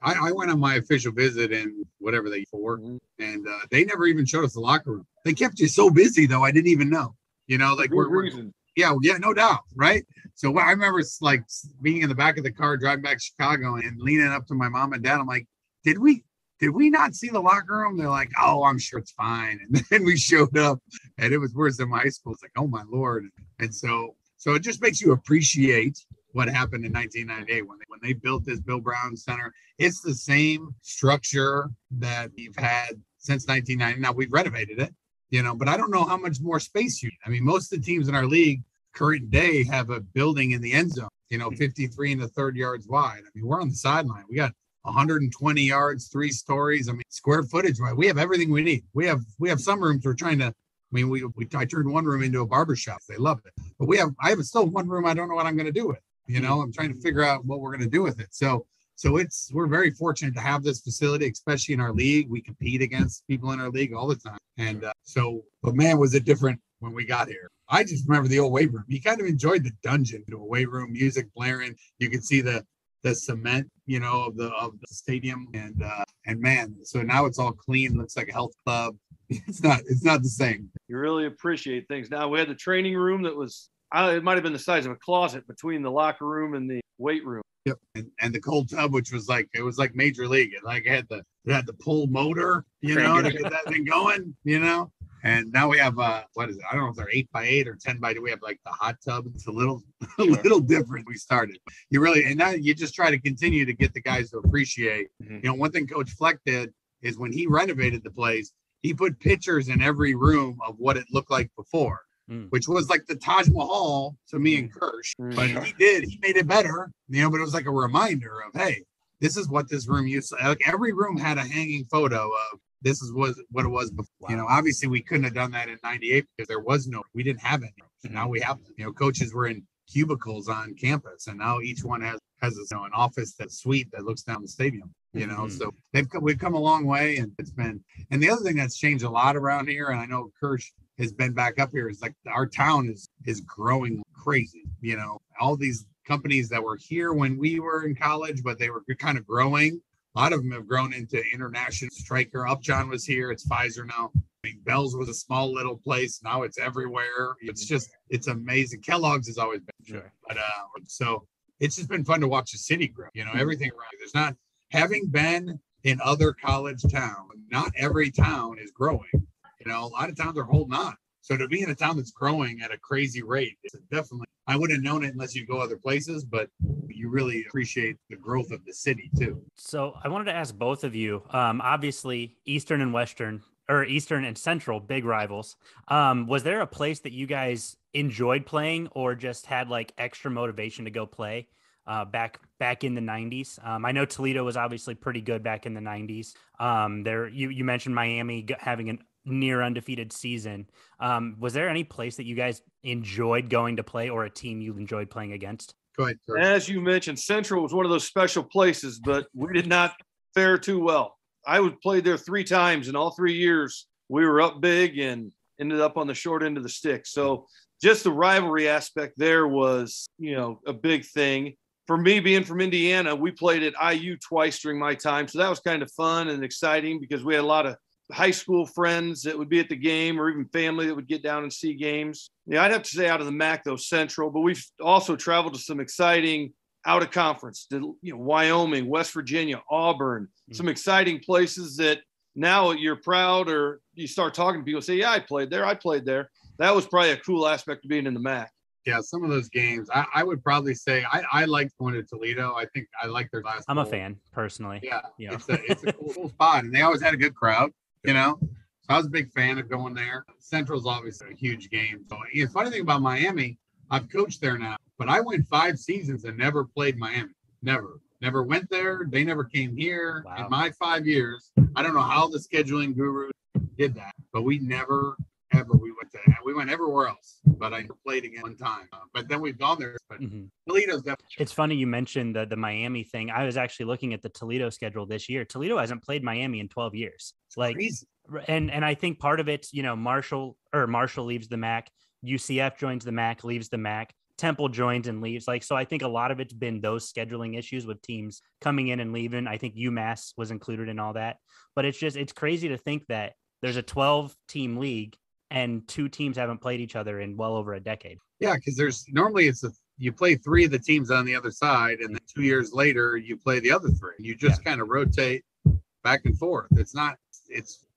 I went on my official visit in whatever they for, and they never even showed us the locker room. They kept you so busy, though. I didn't even know. No doubt, right? So I remember like being in the back of the car driving back to Chicago and leaning up to my mom and dad. I'm like, did we not see the locker room? They're like, oh, I'm sure it's fine. And then we showed up, and it was worse than my school. It's like, oh my Lord. And so it just makes you appreciate what happened in 1998 when they built this Bill Brown Center. It's the same structure that we've had since 1990. Now we've renovated it, but I don't know how much more space you need. I mean, most of the teams in our league current day have a building in the end zone, 53 and a third yards wide. I mean, we're on the sideline. We got 120 yards, 3 stories. I mean, square footage, right? We have everything we need. We have some rooms we're trying to, I turned one room into a barbershop. They love it. But I have still one room I don't know what I'm going to do with. I'm trying to figure out what we're going to do with it. So we're very fortunate to have this facility, especially in our league. We compete against people in our league all the time. And but man, was it different when we got here. I just remember the old weight room. You kind of enjoyed the dungeon, a weight room, music blaring. You could see the cement, of the stadium. And man, so now it's all clean. Looks like a health club. It's not the same. You really appreciate things. Now we had the training room that was, it might have been the size of a closet between the locker room and the weight room. Yep. And the cold tub, which was like, it was like major league. It had the pull motor, to get that thing going, And now we have what is it? I don't know if they're 8x8 or 10x2. We have like the hot tub. It's a little different. We started. And now you just try to continue to get the guys to appreciate. Mm-hmm. One thing Coach Fleck did is when he renovated the place, he put pictures in every room of what it looked like before, which was like the Taj Mahal to me and Kersh. But he made it better, but it was like a reminder of, hey, this is what this room used to. Like every room had a hanging photo of this is what it was before. Wow. Obviously we couldn't have done that in 98 because we didn't have any. So now we have them. Coaches were in cubicles on campus, and now each one has an office that's suite that looks down the stadium. So we've come a long way, and and the other thing that's changed a lot around here, and I know Kirsch has been back up here, is like our town is growing crazy. All these companies that were here when we were in college, but they were kind of growing. A lot of them have grown into international. Stryker Upjohn was here. It's Pfizer now. Bell's was a small little place. Now it's everywhere. It's amazing. Kellogg's has always been. Sure. But so it's just been fun to watch the city grow. Everything around. There's not, having been in other college towns, not every town is growing. A lot of towns are holding on. So to be in a town that's growing at a crazy rate, it's definitely, I wouldn't have known it unless you go other places, but you really appreciate the growth of the city too. So I wanted to ask both of you, obviously Eastern and Central, big rivals. Was there a place that you guys enjoyed playing or just had like extra motivation to go play back in the 90s? I know Toledo was obviously pretty good back in the 90s. You mentioned Miami having a near undefeated season. Was there any place that you guys enjoyed going to play or a team you enjoyed playing against? Go ahead, Kurt. As you mentioned, Central was one of those special places, but we did not fare too well. I played there 3 times, and all 3 years we were up big and ended up on the short end of the stick. So just the rivalry aspect there was, a big thing. For me, being from Indiana, we played at IU twice during my time. So that was kind of fun and exciting because we had a lot of high school friends that would be at the game or even family that would get down and see games. I'd have to say out of the MAC, though, Central, but we've also traveled to some exciting out of conference, Wyoming, West Virginia, Auburn, some exciting places that now you're proud, or you start talking to people and say, yeah, I played there. That was probably a cool aspect of being in the MAC. Yeah, some of those games, I would probably say I liked going to Toledo. I think I like their last. I'm a fan personally. Yeah. It's a cool spot, and they always had a good crowd. So I was a big fan of going there. Central's obviously a huge game. So the funny thing about Miami, I've coached there now, but I went 5 seasons and never played Miami. Never went there. They never came here. Wow. In my 5 years. I don't know how the scheduling guru did that, but we never ever we went everywhere else, but I played again one time. But then we've gone there. But Toledo's definitely. It's funny you mentioned the Miami thing. I was actually looking at the Toledo schedule this year. Toledo hasn't played Miami in 12 years. Crazy. And I think part of it's Marshall leaves the MAC, UCF joins the MAC, leaves the MAC, Temple joins and leaves. So I think a lot of it's been those scheduling issues with teams coming in and leaving. I think UMass was included in all that, but it's crazy to think that there's a 12-team league and 2 teams haven't played each other in well over a decade. Yeah, because normally you play 3 of the teams on the other side, and then 2 years later you play the other 3. You just kind of rotate back and forth. It's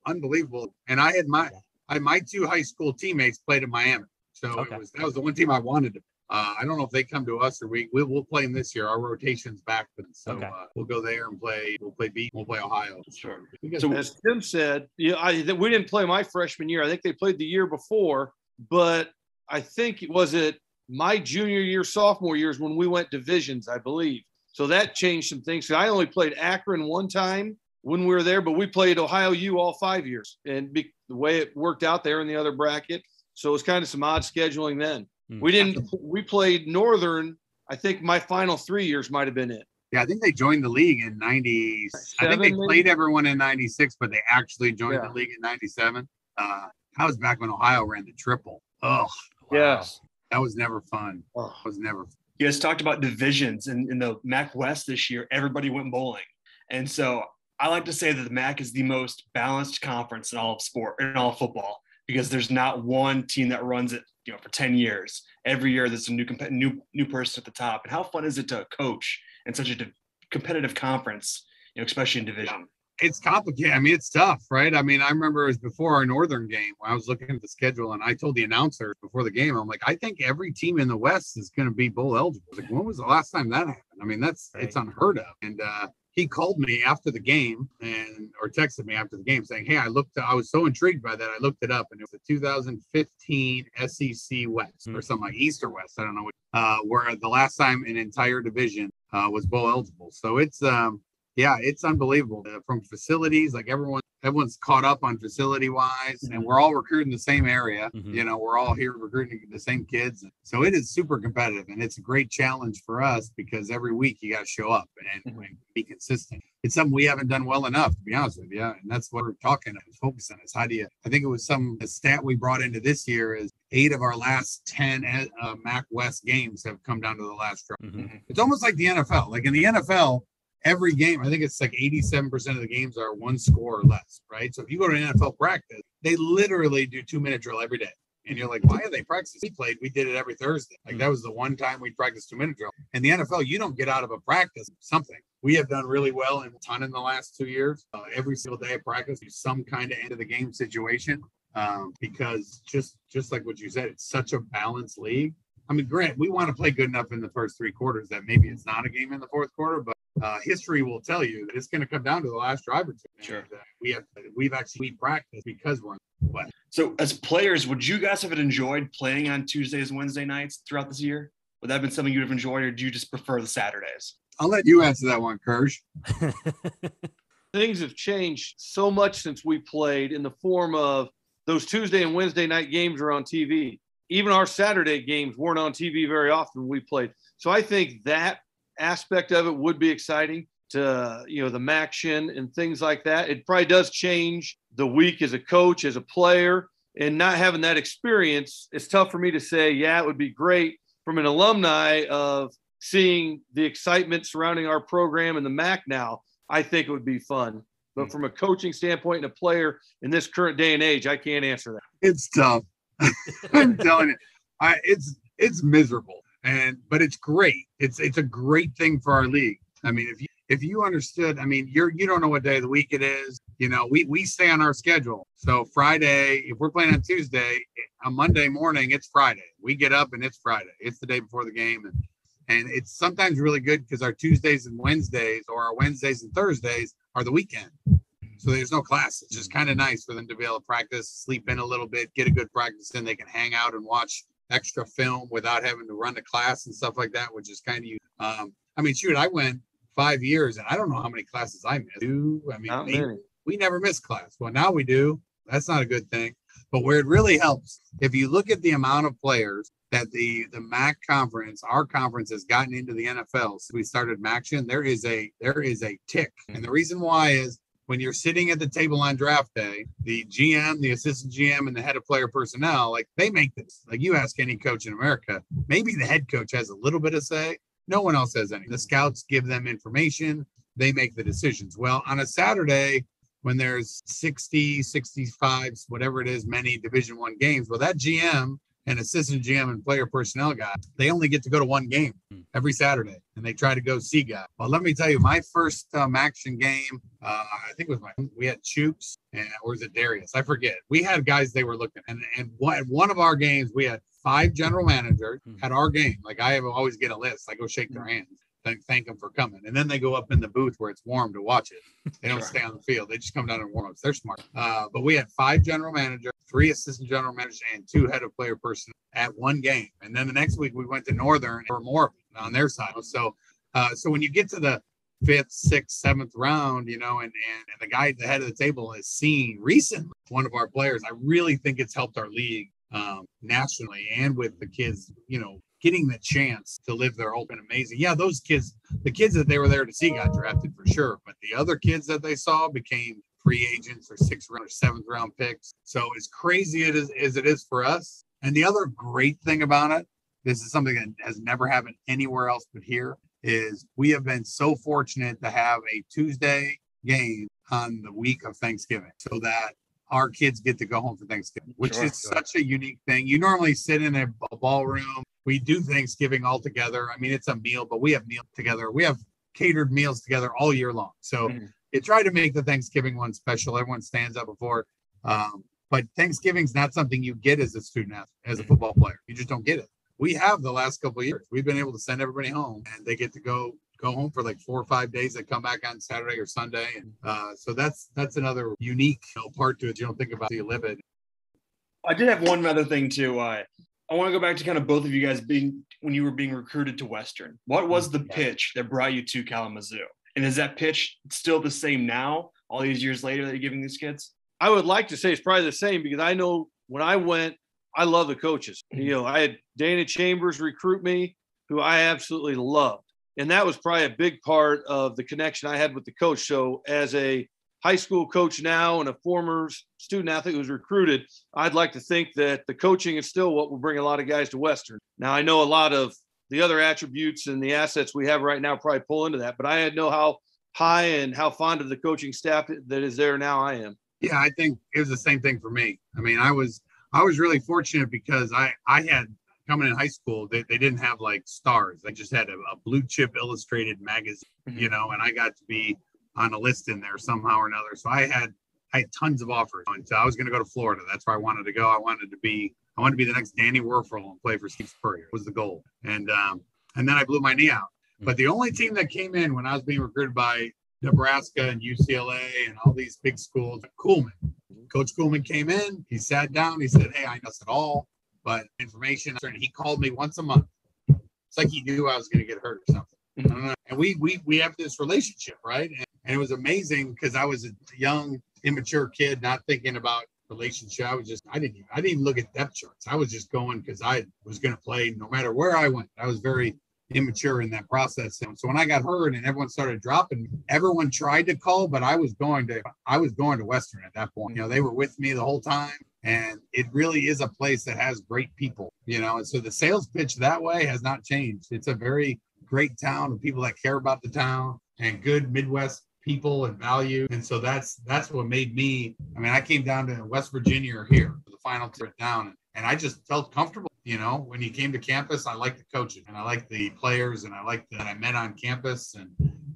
unbelievable. And I had my 2 high school teammates played in Miami, so that was the one team I wanted to. I don't know if they come to us or we'll play them this year. Our rotation's back, so we'll go there and play. We'll play We'll play Ohio. Sure. So as Tim said, we didn't play my freshman year. I think they played the year before, but I think it my junior year, sophomore years when we went divisions, I believe. So that changed some things. So I only played Akron one time when we were there, but we played Ohio U all 5 years, and the way it worked out there in the other bracket. So it was kind of some odd scheduling then. We played Northern. I think my final 3 years might've been it. Yeah. I think they joined the league in 90. I think they played everyone in 96, but they actually joined the league in 97. That was back when Ohio ran the triple. Oh, wow. Yes. That was never fun. Oh. It was never fun. You guys talked about divisions in the MAC West this year. Everybody went bowling. And so I like to say that the MAC is the most balanced conference in all of sport, in all of football, because there's not one team that runs it, for 10 years. Every year there's a new person at the top. And how fun is it to coach in such a competitive conference, especially in division? It's complicated. I mean, it's tough, right? I mean, I remember it was before our Northern game when I was looking at the schedule, and I told the announcer before the game, I'm like, I think every team in the West is going to be bowl eligible. Like, when was the last time that happened? I mean, it's unheard of. And he called me after the game or texted me after the game saying, hey, I was so intrigued by that. I looked it up, and it was the 2015 SEC West or something like East or West. I don't know where the last time an entire division was bowl eligible. So it's Yeah, it's unbelievable. From facilities, like everyone's caught up on facility wise, and we're all recruiting the same area. We're all here recruiting the same kids. So it is super competitive, and it's a great challenge for us because every week you got to show up and be consistent. It's something we haven't done well enough, to be honest with you. And that's what we're talking and focusing on is how do you, I think it was a stat we brought into this year is 8 of our last 10 MAC West games have come down to the last drive. It's almost like the NFL. Like in the NFL, every game, I think it's like 87% of the games are 1 score or less, right? So if you go to an NFL practice, they literally do 2-minute drill every day. And you're like, why are they practicing? We did it every Thursday. Like that was the one time we practiced 2-minute drill. In the NFL, you don't get out of a practice something. We have done really well in a ton in the last 2 years. Every single day of practice, some kind of end of the game situation because just like what you said, it's such a balanced league. I mean, Grant, we want to play good enough in the first 3 quarters that maybe it's not a game in the fourth quarter, but history will tell you that it's going to come down to the last drive or two. Sure. And, we practiced because we're what. So as players, would you guys have enjoyed playing on Tuesdays and Wednesday nights throughout this year? Would that have been something you would have enjoyed, or do you just prefer the Saturdays? I'll let you answer that one, Kersh. Things have changed so much since we played in the form of those Tuesday and Wednesday night games are on TV. Even our Saturday games weren't on TV very often when we played. So I think that aspect of it would be exciting to, the MACtion and things like that. It probably does change the week as a coach, as a player, and not having that experience. It's tough for me to say, yeah, it would be great from an alumni of seeing the excitement surrounding our program and the MAC now. I think it would be fun. But from a coaching standpoint and a player in this current day and age, I can't answer that. It's tough. I'm telling you, it's miserable, but it's great. It's a great thing for our league. I mean, if you understood, I mean, you don't know what day of the week it is. We stay on our schedule. So Friday, if we're playing on Tuesday, on Monday morning, it's Friday. We get up and it's Friday. It's the day before the game, and it's sometimes really good because our Tuesdays and Wednesdays or our Wednesdays and Thursdays are the weekend. So there's no class. It's just kind of nice for them to be able to practice, sleep in a little bit, get a good practice in. They can hang out and watch extra film without having to run to class and stuff like that, which is kind of I mean, shoot, I went 5 years and I don't know how many classes I missed. We never missed class. Well, now we do. That's not a good thing. But where it really helps, if you look at the amount of players that the MAC conference, our conference has gotten into the NFL since we started MACtion, there is a tick. And the reason why is when you're sitting at the table on draft day, the GM, the assistant GM, and the head of player personnel, like they make this. Like you ask any coach in America, maybe the head coach has a little bit of say. No one else has any. The scouts give them information. They make the decisions. Well, on a Saturday, when there's 60, 65, whatever it is, many Division I games, well, that GM and assistant GM and player personnel guy, they only get to go to one game every Saturday, and they try to go see guys. Well, let me tell you, my first MACtion game, I think it was we had Chooks, or was it Darius? I forget. We had guys they were looking, and one of our games, we had 5 general managers at our game. Like I always get a list. I go shake their hands. Thank them for coming. And then they go up in the booth where it's warm to watch it. They don't stay on the field. They just come down and warm ups. They're smart. But we had 5 general managers, 3 assistant general managers, and 2 head of player personnel at one game. And then the next week we went to Northern for more on their side. So when you get to the 5th, 6th, 7th round, and the guy at the head of the table has seen recently one of our players, I really think it's helped our league nationally and with the kids, getting the chance to live their open amazing. Yeah, those kids, the kids that they were there to see got drafted for sure. But the other kids that they saw became free agents or 6th round or 7th round picks. So as crazy as it is for us. And the other great thing about it, this is something that has never happened anywhere else but here, is we have been so fortunate to have a Tuesday game on the week of Thanksgiving so that our kids get to go home for Thanksgiving, which is such a unique thing. You normally sit in a ballroom. We do Thanksgiving all together. I mean, it's a meal, but we have meals together. We have catered meals together all year long. So you try to make the Thanksgiving one special. Everyone stands up before. But Thanksgiving's not something you get as a student athlete, as a football player. You just don't get it. We have the last couple of years. We've been able to send everybody home, and they get to go home for like 4 or 5 days. They come back on Saturday or Sunday. And so that's another unique part to it. You don't think about it, you live it. I did have one other thing too. I want to go back to kind of both of you guys when you were being recruited to Western. What was the pitch that brought you to Kalamazoo? And is that pitch still the same now, all these years later that you're giving these kids? I would like to say it's probably the same, because I know when I went, I love the coaches. I had Dana Chambers recruit me, who I absolutely loved. And that was probably a big part of the connection I had with the coach. So as a high school coach now and a former student athlete who's recruited, I'd like to think that the coaching is still what will bring a lot of guys to Western. Now, I know a lot of the other attributes and the assets we have right now probably pull into that, but I know how high and how fond of the coaching staff that is there now I am. Yeah, I think it was the same thing for me. I mean, I was really fortunate because I had coming in high school, they didn't have like stars. They just had a blue chip illustrated magazine, and I got to be on a list in there somehow or another. So I had tons of offers. And so I was going to go to Florida. That's where I wanted to go. I wanted to be the next Danny Werfel and play for Steve Spurrier was the goal. And then I blew my knee out. But the only team that came in when I was being recruited by Nebraska and UCLA and all these big schools, Coolman. Coach Coolman came in. He sat down. He said, "Hey, I know it all, but information." And he called me once a month. It's like he knew I was going to get hurt or something. I don't know. And we have this relationship, right? And it was amazing because I was a young, immature kid, not thinking about relationship. I didn't even look at depth charts. I was just going because I was going to play no matter where I went. I was very immature in that process. And so when I got hurt and everyone started dropping, everyone tried to call, but I was going to Western at that point. They were with me the whole time. And it really is a place that has great people, and so the sales pitch that way has not changed. It's a very great town of people that care about the town and good Midwest people and value. And so that's what made me, I came down to West Virginia or here for the final trip down, and I just felt comfortable. When you came to campus, I liked the coaches and I liked the players and I liked that I met on campus,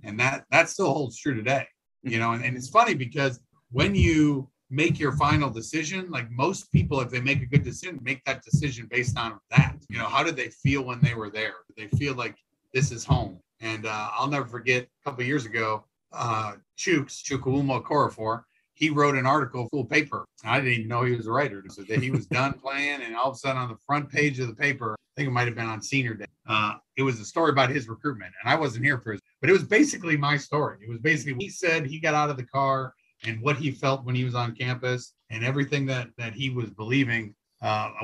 and that still holds true today, and it's funny because when you make your final decision, like most people, if they make a good decision, make that decision based on that. How did they feel when they were there? Did they feel like this is home? And I'll never forget a couple of years ago, Chukwuma Okorafor, he wrote an article full of paper. I didn't even know he was a writer. So that he was done playing, and all of a sudden on the front page of the paper, I think it might have been on senior day, it was a story about his recruitment. And I wasn't here for but it was basically my story. It was basically what he said he got out of the car and what he felt when he was on campus and everything that he was believing,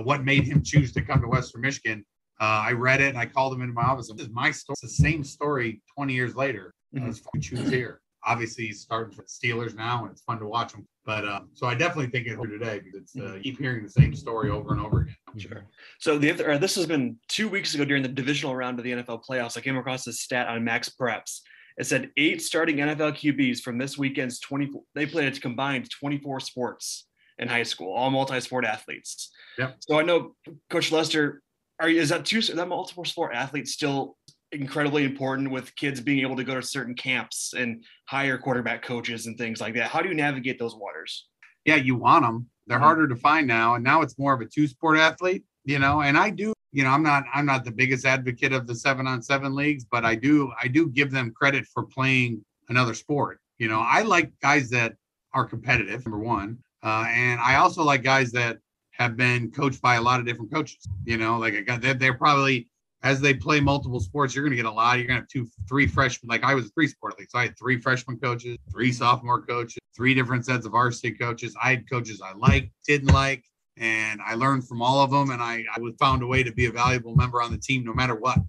what made him choose to come to Western Michigan. I read it and I called him into my office. This is my story. It's the same story 20 years later. It's fun to choose here. Obviously, he's starting for the Steelers now, and it's fun to watch him. But so I definitely think it's here today because it's keep hearing the same story over and over again. Sure. So this has been 2 weeks ago during the divisional round of the NFL playoffs. I came across this stat on Max Preps. It said 8 starting NFL QBs from this weekend's 24. They played a combined 24 sports in high school, all multi-sport athletes. Yep. So I know, Coach Lester, is that multiple sport athletes still incredibly important with kids being able to go to certain camps and hire quarterback coaches and things like that? How do you navigate those waters? Yeah, you want them. They're harder to find now, and now it's more of a 2-sport athlete. And I do. I'm not the biggest advocate of the 7-on-7 leagues, but I do give them credit for playing another sport. I like guys that are competitive, number one. And I also like guys that have been coached by a lot of different coaches, like a guy they're probably, as they play multiple sports, you're going to get a lot. You're going to have 3 freshmen. Like I was a 3-sport league. So I had 3 freshman coaches, 3 sophomore coaches, 3 different sets of varsity coaches. I had coaches I liked, didn't like. And I learned from all of them, and I found a way to be a valuable member on the team no matter what.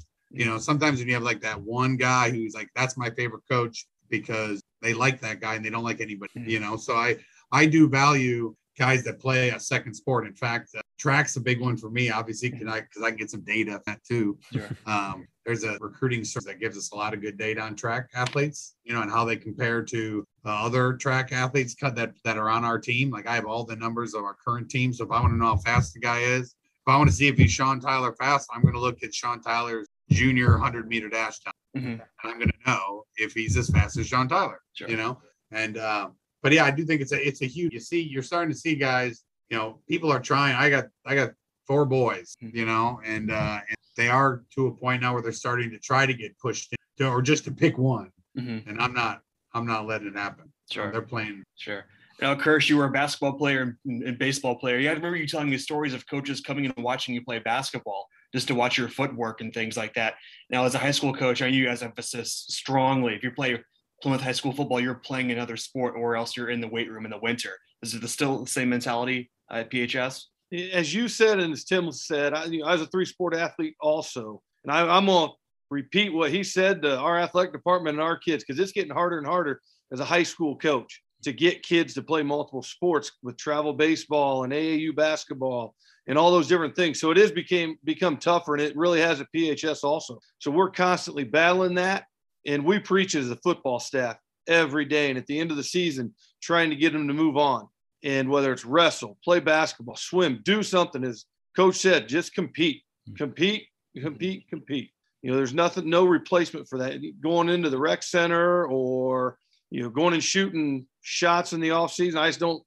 Sometimes when you have like that one guy who's like, that's my favorite coach because they like that guy and they don't like anybody, So I do value guys that play a second sport. In fact, track's a big one for me, obviously, because I can get some data on that too. Sure. There's a recruiting service that gives us a lot of good data on track athletes, and how they compare to other track athletes that are on our team. Like I have all the numbers of our current team. So if I want to know how fast the guy is, if I want to see if he's Sean Tyler fast, I'm going to look at Sean Tyler's junior 100-meter dash time. And I'm going to know if he's as fast as Sean Tyler, And, but yeah, I do think it's a huge, you're starting to see guys, people are trying. I got 4 boys, and they are to a point now where they're starting to try to get pushed in, or just to pick one. And I'm not letting it happen. Sure. They're playing. Sure. Now, Kersh, you were a basketball player and baseball player. Yeah, I remember you telling me stories of coaches coming in and watching you play basketball just to watch your footwork and things like that. Now, as a high school coach, I know you guys emphasize strongly if you play Plymouth high school football, you're playing another sport, or else you're in the weight room in the winter. Is it still the same mentality at PHS? As you said, and as Tim said, I was a 3-sport athlete also. And I'm going to repeat what he said to our athletic department and our kids, because it's getting harder and harder as a high school coach to get kids to play multiple sports with travel baseball and AAU basketball and all those different things. So it is become tougher, and it really has at PHS also. So we're constantly battling that, and we preach as a football staff every day. And at the end of the season, trying to get them to move on. And whether it's wrestle, play basketball, swim, do something, as Coach said, just compete. There's no replacement for that. Going into the rec center or, going and shooting shots in the off season. I don't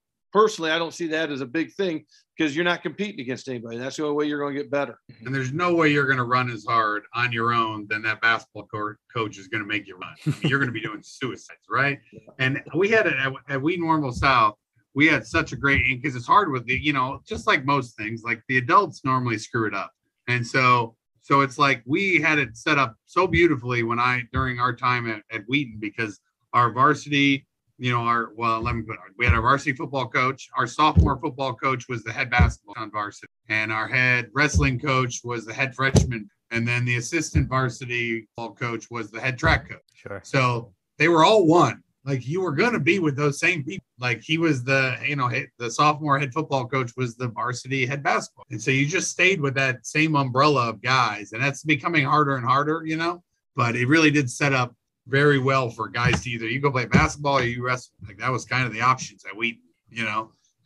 see that as a big thing, because you're not competing against anybody. That's the only way you're going to get better. And there's no way you're going to run as hard on your own than that basketball coach is going to make you run. I mean, you're going to be doing suicides, right? And we had it at Wheaton Warrenville South. We had such a great, because it's hard with the, just like most things, like the adults normally screw it up. And so it's like we had it set up so beautifully during our time at Wheaton, because our varsity, we had our varsity football coach. Our sophomore football coach was the head basketball on varsity, and our head wrestling coach was the head freshman. And then the assistant varsity football coach was the head track coach. Sure. So they were all one. Like, you were going to be with those same people. Like, he was the sophomore head football coach was the varsity head basketball. And so you just stayed with that same umbrella of guys, and that's becoming harder and harder, but it really did set up very well for guys to either you go play basketball or you wrestle. Like, that was kind of the options at Wheaton,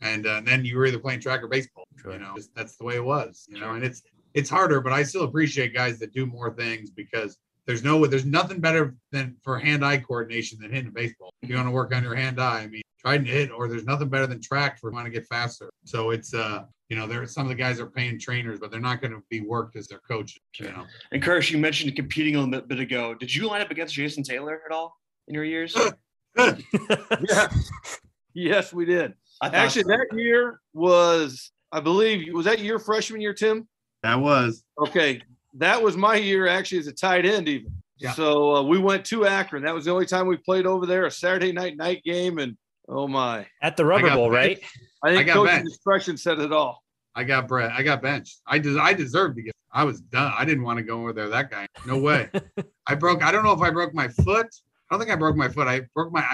and then you were either playing track or baseball, Sure. That's the way it was, and it's harder, but I still appreciate guys that do more things, because there's nothing better than for hand-eye coordination than hitting a baseball. If you want to work on your hand-eye, I mean, trying to hit, or there's nothing better than track for want to get faster. So it's, there some of the guys are paying trainers, but they're not going to be worked as their coaches, And Kirsch, you mentioned competing a little bit ago. Did you line up against Jason Taylor at all in your years? Yeah. Yes, we did. Actually, that year was that your freshman year, Tim? That was. Okay. That was my year, actually, as a tight end even. Yeah. So we went to Akron. That was the only time we played over there, a Saturday night game. And, oh, my. At the Rubber Bowl, right? I think Coach's discretion said it all. I got benched. I deserved to get – I was done. I didn't want to go over there, that guy. No way. I don't know if I broke my foot. I don't think I broke my foot. I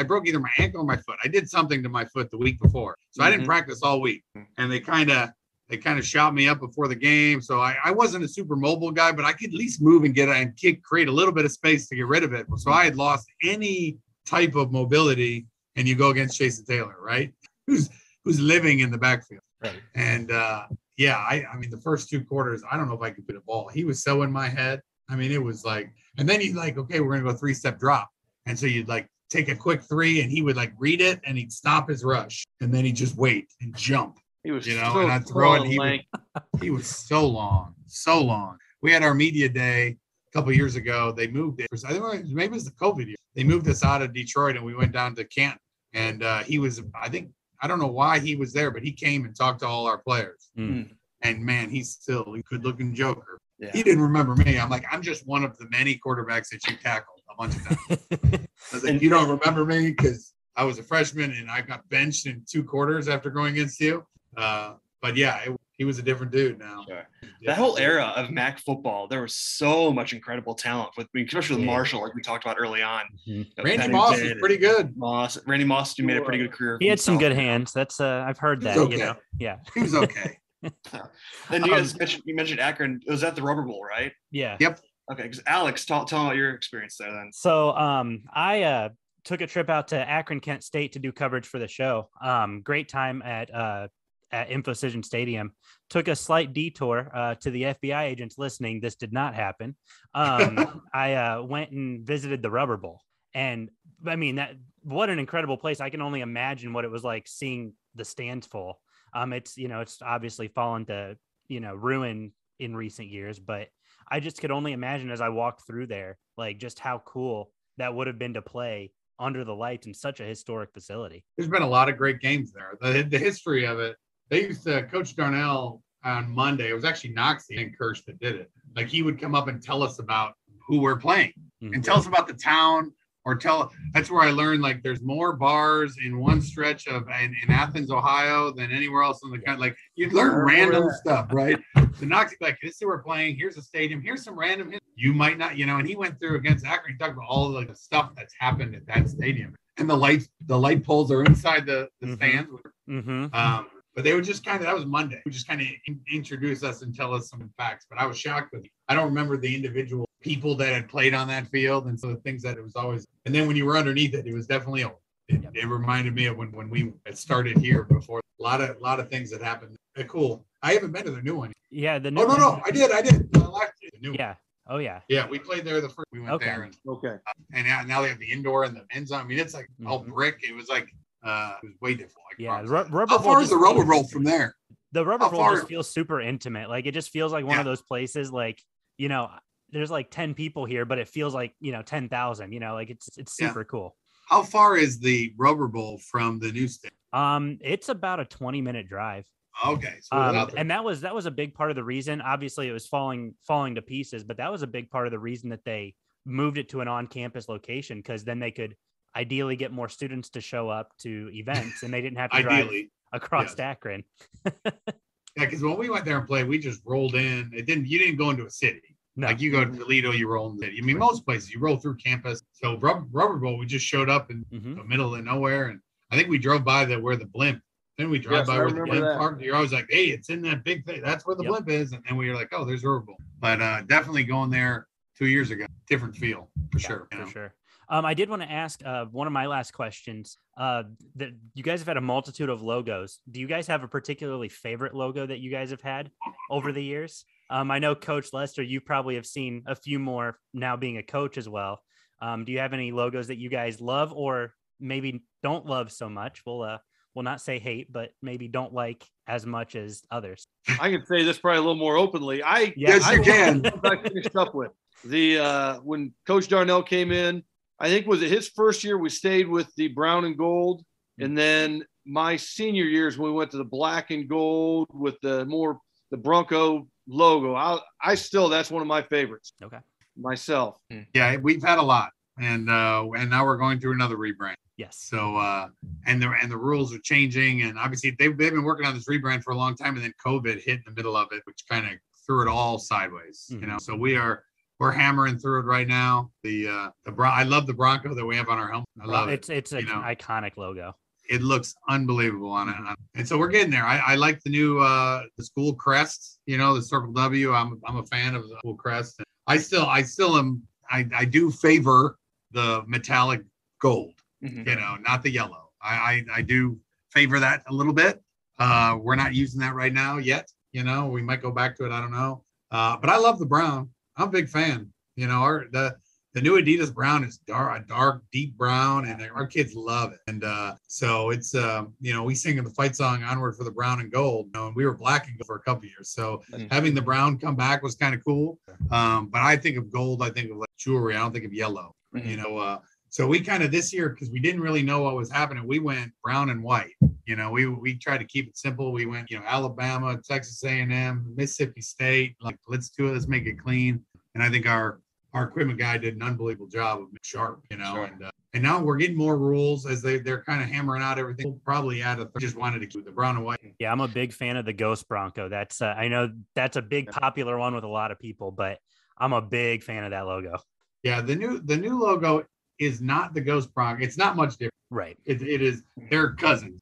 broke either my ankle or my foot. I did something to my foot the week before. So I didn't practice all week. And they kind of shot me up before the game. So I wasn't a super mobile guy, but I could at least move and create a little bit of space to get rid of it. So I had lost any type of mobility, and you go against Jason Taylor, right? Who's living in the backfield. Right. And I mean, the first 2 quarters, I don't know if I could put a ball. He was so in my head. I mean, it was like, and then he'd like, okay, we're going to go 3-step drop. And so you'd like take a quick 3, and he would like read it, and he'd stop his rush, and then he'd just wait and jump. He was, and I'd throw it. He was so long. We had our media day a couple of years ago. They moved it. I think maybe it was the COVID year. They moved us out of Detroit, and we went down to Canton. And he was, I don't know why he was there, but he came and talked to all our players. And man, he's still a good-looking joker. Yeah. He didn't remember me. I'm like, I'm just one of the many quarterbacks that you tackled a bunch of times. I was like, you don't remember me because I was a freshman and I got benched in 2 quarters after going against you. But yeah, he was a different dude now. Sure. That whole era of MAC football, there was so much incredible talent especially with Marshall, like we talked about early on. Randy Moss was pretty good. Randy Moss made a pretty good career. He had some good hands. That's I've heard that. Okay. Yeah, he was okay. Then you mentioned Akron. It was at the Rubber Bowl, right? Yeah. Yep. Okay, because Alex, tell them about your experience there then. So I took a trip out to Akron, Kent State to do coverage for the show. Great time at InfoCision Stadium. Took a slight detour to the FBI agents listening. This did not happen. I went and visited the Rubber Bowl, and I mean what an incredible place. I can only imagine what it was like seeing the stands full. It's obviously fallen to ruin in recent years, but I just could only imagine as I walked through there, like just how cool that would have been to play under the lights in such a historic facility. There's been a lot of great games there. The history of it. They used to Coach Darnell on Monday. It was actually Noxie and Kirsch that did it. Like he would come up and tell us about who we're playing and tell us about the town, That's where I learned like there's more bars in one stretch of in Athens, Ohio than anywhere else in the country. Like you learn random stuff, right? So Knox like, this is who we're playing. Here's a stadium. Here's some random. You might not, and he went through against Akron. He talked about all of the stuff that's happened at that stadium. And the light poles are inside the stands. But they were just that was Monday. We just kind of introduce us and tell us some facts. But I was shocked with I don't remember the individual people that had played on that field. And so the things that it was always, and then when you were underneath it, it was definitely, it reminded me of when we had started here before. A lot of things that happened. Cool. I haven't been to the new one. Yeah. The new no, I did. Last year, the new one. Oh yeah. Yeah, we played there the first. We went there. And now they have the indoor and the end zone. I mean, it's like all brick. It was like it was way different. Like, how far is the rubber roll from there? The rubber roll just feels super intimate. Like it just feels like one of those places. Like there's like 10 people here, but it feels like 10,000. Like it's super cool. How far is the rubber bowl from the new stadium? It's about a 20-minute drive. Okay. So and that was a big part of the reason. Obviously it was falling to pieces, but that was a big part of the reason that they moved it to an on-campus location, because then they could ideally get more students to show up to events and they didn't have to drive across Akron. Yeah, because when we went there and played, we just rolled in. You didn't go into a city. No. Like you go to Toledo, you roll in the city. I mean, most places you roll through campus. So rubber bowl, we just showed up in the middle of nowhere, and I think we drove by where the blimp. Then we drive by where the blimp parked. You're always like, hey, it's in that big thing. That's where the blimp is. And then we were like, oh, there's rubber bowl. But definitely going there 2 years ago, different feel for sure. For sure. I did want to ask one of my last questions. That you guys have had a multitude of logos. Do you guys have a particularly favorite logo that you guys have had over the years? I know Coach Lester, you probably have seen a few more now being a coach as well. Do you have any logos that you guys love or maybe don't love so much? We'll not say hate, but maybe don't like as much as others. I can say this probably a little more openly. You can. I finished up with when Coach Darnell came in. I think was it his first year we stayed with the brown and gold, and then my senior years we went to the black and gold with the Bronco logo. I still that's one of my favorites. Okay, myself. Yeah, we've had a lot, and now we're going through another rebrand. Yes. So and the rules are changing, and obviously they've been working on this rebrand for a long time, and then COVID hit in the middle of it, which kind of threw it all sideways. So we're hammering through it right now. I love the Bronco that we have on our helmet. I love it. It's an iconic logo. It looks unbelievable on it. And so we're getting there. I like the new the school crest, the circle W. I'm a fan of the school crest. I still am. I do favor the metallic gold, not the yellow. I do favor that a little bit. We're not using that right now yet. We might go back to it. I don't know. But I love the brown. I'm a big fan. The new Adidas brown is a dark, deep brown, and our kids love it. And so it's, we sing the fight song Onward for the Brown and Gold, and we were black and gold for a couple of years. So having the brown come back was kind of cool. But I think of gold, I think of like jewelry. I don't think of yellow, So we kind of this year, because we didn't really know what was happening, we went brown and white. We tried to keep it simple. We went, Alabama, Texas A&M, Mississippi State. Like, let's do it. Let's make it clean. And I think our equipment guy did an unbelievable job of sharp, Sure. And now we're getting more rules as they're kind of hammering out everything. We'll probably add just wanted to keep the brown and white. Yeah, I'm a big fan of the Ghost Bronco. That's I know that's a big popular one with a lot of people, but I'm a big fan of that logo. Yeah, the new logo is not the Ghost Bronco. It's not much different. Right. It is. They're cousins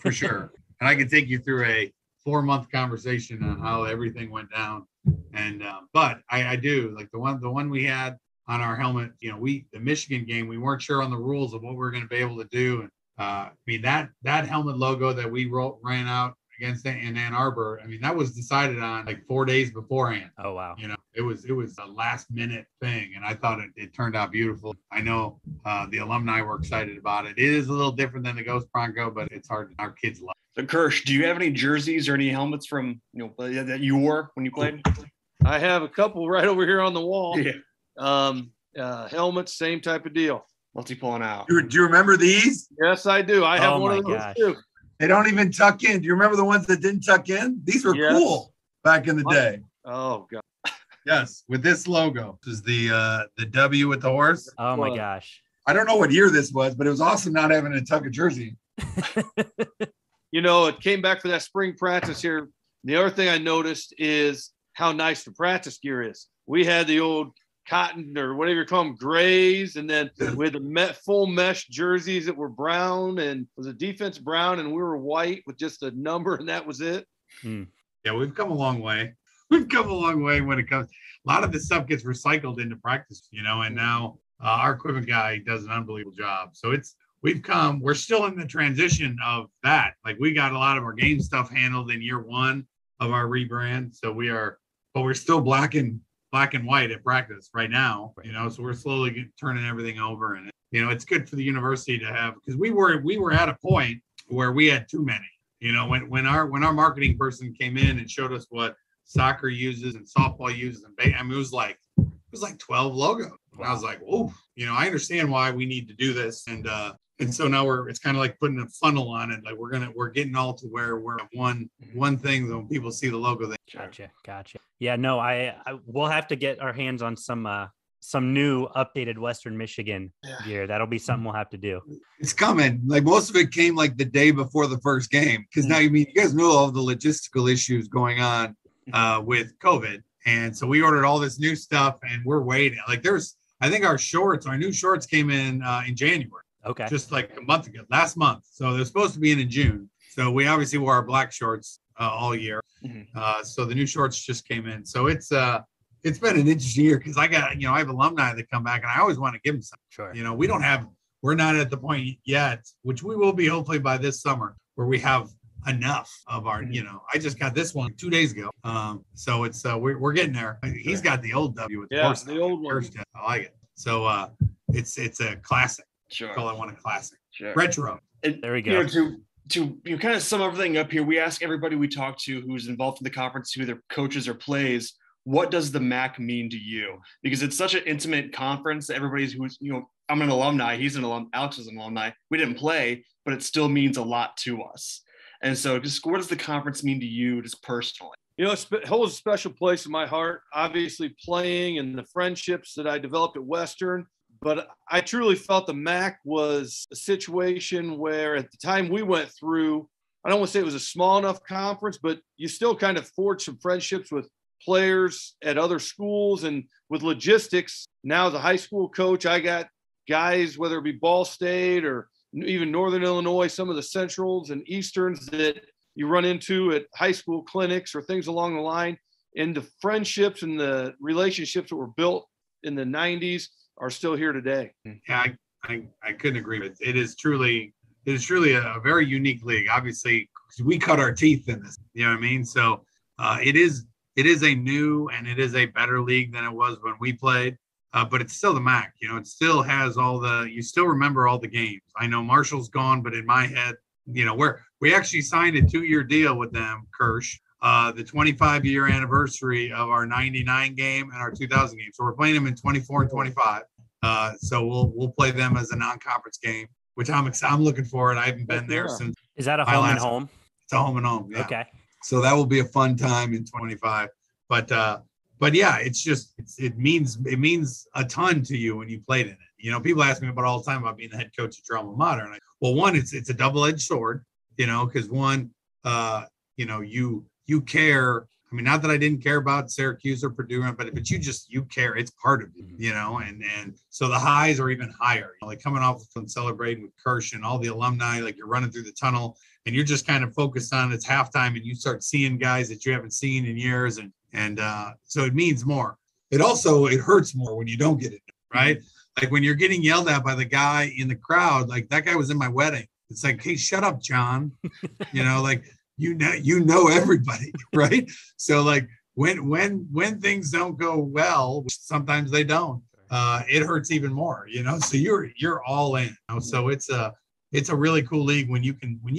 for sure. And I can take you through a 4-month conversation on how everything went down. And but I do like the one we had on our helmet. The Michigan game, we weren't sure on the rules of what we were going to be able to do. And that helmet logo that we ran out against in Ann Arbor, that was decided on like 4 days beforehand. Oh wow. It was a last minute thing, and I thought it turned out beautiful. I know the alumni were excited about it. It is a little different than the Ghost Bronco, but it's hard. Our kids love it. So Kirsch, do you have any jerseys or any helmets from that you wore when you played? I have a couple right over here on the wall. Yeah. Helmets, same type of deal. What's he pulling out? Do you remember these? Yes, I do. I have one of those too. They don't even tuck in. Do you remember the ones that didn't tuck in? These were cool back in the day. Oh God. Yes, with this logo. This is the W with the horse. Oh my gosh. I don't know what year this was, but it was awesome not having a Tucker jersey. It came back for that spring practice here. The other thing I noticed is how nice the practice gear is. We had the old cotton or whatever you call them, grays, and then we had the full mesh jerseys that were brown, and was a defense brown, and we were white with just a number, and that was it. Yeah, we've come a long way. We've come a long way when it comes. A lot of this stuff gets recycled into practice, and now our equipment guy does an unbelievable job. So we're still in the transition of that. Like, we got a lot of our game stuff handled in year one of our rebrand. So but we're still black and white at practice right now, so we're slowly turning everything over. And, it's good for the university to have, because we were at a point where we had too many, when our marketing person came in and showed us what soccer uses and softball uses. And it was like 12 logos. And I was like, oh, I understand why we need to do this. And so now it's kind of like putting a funnel on it. Like, we're getting all to where we're one thing that when people see the logo, they Gotcha. Yeah, no, I we'll have to get our hands on some new updated Western Michigan gear. That'll be something we'll have to do. It's coming. Like, most of it came like the day before the first game. Cause now, you guys know all the logistical issues going on with COVID. And so we ordered all this new stuff and we're waiting. Like, I think our new shorts came in January. Okay. Just like a month ago, last month. So they're supposed to be in June. So we obviously wore our black shorts all year. So the new shorts just came in. So it's been an interesting year, because I have alumni that come back and I always want to give them something. Sure. We're not at the point yet, which we will be hopefully by this summer, where we have enough of our, I just got this one 2 days ago. So it's, we're getting there. He's got the old W with the old one. I like it. So it's a classic. Sure. Call it one a classic. Sure. Retro. And, there we go. To kind of sum everything up here, we ask everybody we talk to who's involved in the conference, who their coaches or plays, what does the MAC mean to you? Because it's such an intimate conference. Everybody's I'm an alumni. He's an alum. Alex is an alumni. We didn't play, but it still means a lot to us. And so just what does the conference mean to you just personally? It holds a special place in my heart, obviously playing and the friendships that I developed at Western. But I truly felt the MAC was a situation where at the time we went through, I don't want to say it was a small enough conference, but you still kind of forged some friendships with players at other schools and with logistics. Now as a high school coach, I got guys, whether it be Ball State or even Northern Illinois, some of the Centrals and Easterns that you run into at high school clinics or things along the line. And the friendships and the relationships that were built in the 90s are still here today. Yeah, I couldn't agree with it. It is truly a very unique league. Obviously, we cut our teeth in this, you know what I mean? So it is a new and it is a better league than it was when we played. But it's still the MAC, it still has you still remember all the games. I know Marshall's gone, but in my head, we actually signed a 2-year deal with them, Kersh, the 25-year anniversary of our 99 game and our 2000 game. So we're playing them in 24 and 25. So we'll play them as a non-conference game, which I'm looking for it. I haven't been there since. Is that a home and home? It's a home and home. Yeah. Okay. So that will be a fun time in 25. But yeah, it means a ton to you when you played in it. People ask me about all the time about being the head coach at your alma mater. And one, it's a double-edged sword, because one, you care. I mean, not that I didn't care about Syracuse or Purdue, but you care. It's part of you, and so the highs are even higher. Like coming off from celebrating with Kershner and all the alumni, like you're running through the tunnel and you're just kind of focused on it's halftime and you start seeing guys that you haven't seen in years. And so it means more. It hurts more when you don't get it, right? Like when you're getting yelled at by the guy in the crowd, like that guy was in my wedding. It's like, hey, shut up, John. Like, everybody, right? So like when things don't go well, which sometimes they don't, it hurts even more, so you're all in. So it's a really cool league when you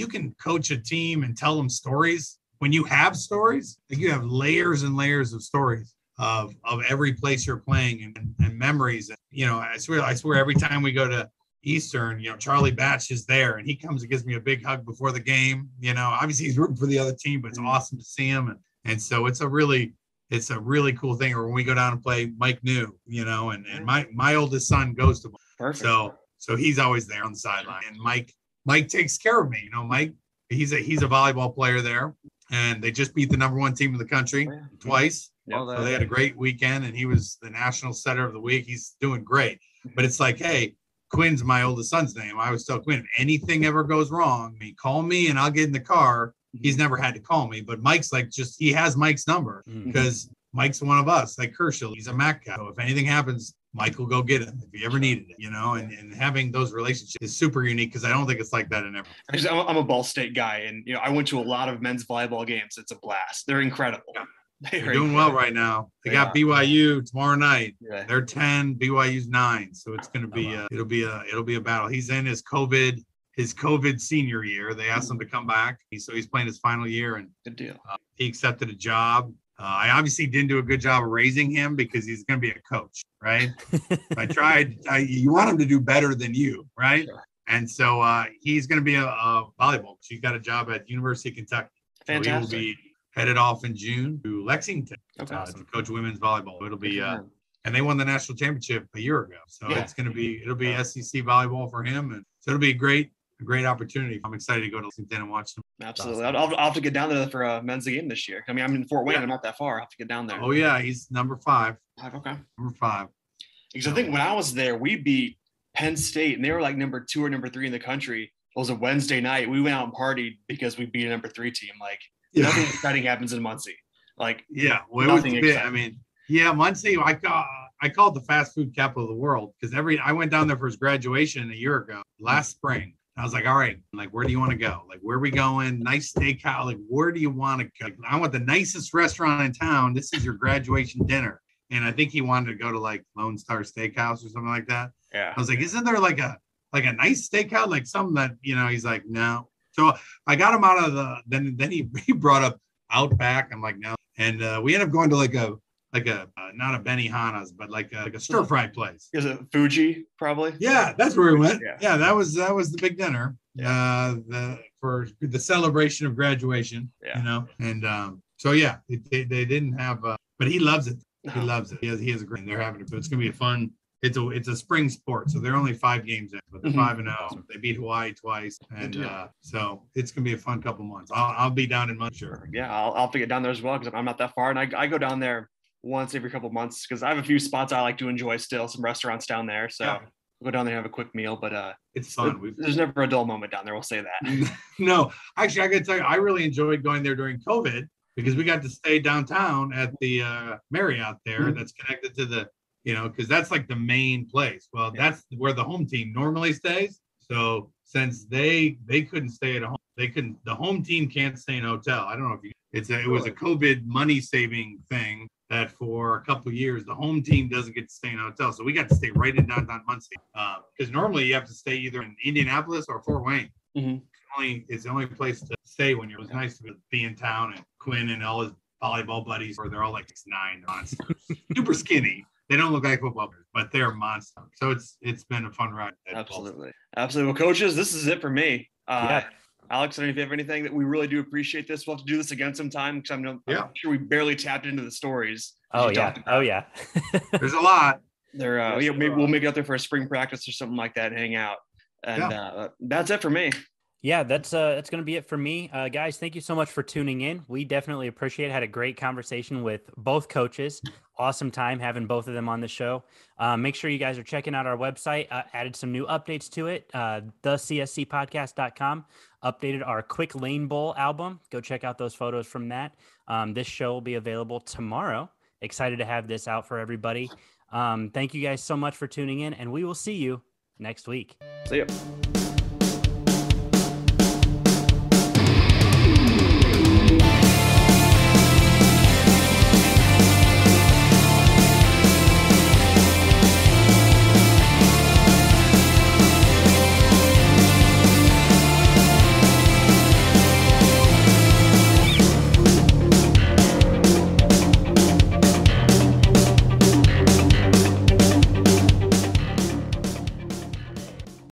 can coach a team and tell them stories. When you have stories, like you have layers and layers of stories of every place you're playing and memories. I swear every time we go to Eastern, Charlie Batch is there and he comes and gives me a big hug before the game. Obviously he's rooting for the other team, but it's awesome to see him. And so it's a really cool thing. Or when we go down and play Mike New, and my oldest son goes to him. Perfect. So he's always there on the sideline. And Mike takes care of me. You know, Mike, he's a volleyball player there, and they just beat the #1 team in the country twice. Yep. So they had a great weekend, and he was the national setter of the week. He's doing great. But it's like, hey, Quinn's my oldest son's name. I always tell Quinn, if anything ever goes wrong, call me and I'll get in the car. He's never had to call me, but Mike's like, he has Mike's number because Mike's one of us, like Kershner. He's a Mac guy. So if anything happens, Mike will go get him if he ever needed it, you know, and having those relationships is super unique because I don't think it's like that in every. I'm a Ball State guy, and I went to a lot of men's volleyball games. It's a blast. They're incredible. Yeah. They're doing well right now. They got BYU tomorrow night. Yeah. They're 10, BYU's 9. So it's going to be it'll be a battle. He's in his COVID senior year. They asked him to come back. So he's playing his final year, and good deal. He accepted a job. I obviously didn't do a good job of raising him because he's going to be a coach, right? I tried. You want him to do better than you, right? Sure. And so he's going to be a volleyball. He's got a job at University of Kentucky. Fantastic. So he will be headed off in June to Lexington to coach women's volleyball. It'll be and they won the national championship a year ago. So it'll be SEC volleyball for him, and so it'll be a great opportunity. I'm excited to go to Lexington and watch them. Absolutely. I'll have to get down there for a men's game this year. I mean, I'm in Fort Wayne. I'm not that far. I'll have to get down there. Oh yeah, he's number 5. Okay. Number 5. Because I think when I was there, we beat Penn State, and they were like number 2 or number 3 in the country. It was a Wednesday night. We went out and partied because we beat a number 3 team. Like nothing exciting happens in Muncie. Like well, it was a bit. I mean, Muncie. I call it the fast food capital of the world because I went down there for his graduation a year ago, last spring. I was like, all right, like, where do you want to go? Like, where are we going? Nice steakhouse. Like, where do you want to go? Like, I want the nicest restaurant in town. This is your graduation dinner. And I think he wanted to go to like Lone Star Steakhouse or something like that. Yeah. I was like, isn't there like a nice steakhouse? Like something that, he's like, no. So I got him out of then he brought up Outback. I'm like, no. And we ended up going to like a not a Benihana's, but like a stir fry place. Is it Fuji probably? Yeah, that's where we went. Yeah, that was the big dinner. For the celebration of graduation. Yeah. And so they didn't have, but he loves it. He loves it. He has a great. They're having it. It's gonna be a fun. It's a spring sport, so they're only 5 games in, but they're 5-0. They beat Hawaii twice, and so it's gonna be a fun couple months. I'll be down in Muncie. Sure. Yeah, I'll have to get down there as well because I'm not that far, and I go down there once every couple of months because I have a few spots I like to enjoy still, some restaurants down there. So I'll go down there and have a quick meal, but it's fun. There's never a dull moment down there. We'll say that. No, actually, I got to tell you, I really enjoyed going there during COVID because we got to stay downtown at the Marriott there. That's connected to the, because that's like the main place. Well, that's where the home team normally stays. So since they couldn't stay at home, the home team can't stay in a hotel. I don't know if it was a COVID money saving thing that for a couple of years, the home team doesn't get to stay in a hotel. So we got to stay right in downtown Muncie. Because normally you have to stay either in Indianapolis or Fort Wayne. It's the only place to stay when you're. It was nice to be in town, and Quinn and all his volleyball buddies, where they're all like 6'9" monsters, super skinny. They don't look like football players, but they're monsters. So it's been a fun ride. Absolutely. Well, coaches, this is it for me. Alex, I don't know if you have anything that we really do appreciate this. We'll have to do this again sometime because I'm sure we barely tapped into the stories. Oh yeah. There's a lot. Maybe we'll make it out there for a spring practice or something like that and hang out. And that's it for me. Yeah, that's going to be it for me. Guys, thank you so much for tuning in. We definitely appreciate it. Had a great conversation with both coaches. Awesome time having both of them on the show. Make sure you guys are checking out our website. Added some new updates to it. thecscpodcast.com updated our Quick Lane Bowl album. Go check out those photos from that. This show will be available tomorrow. Excited to have this out for everybody. Thank you guys so much for tuning in, and we will see you next week. See ya.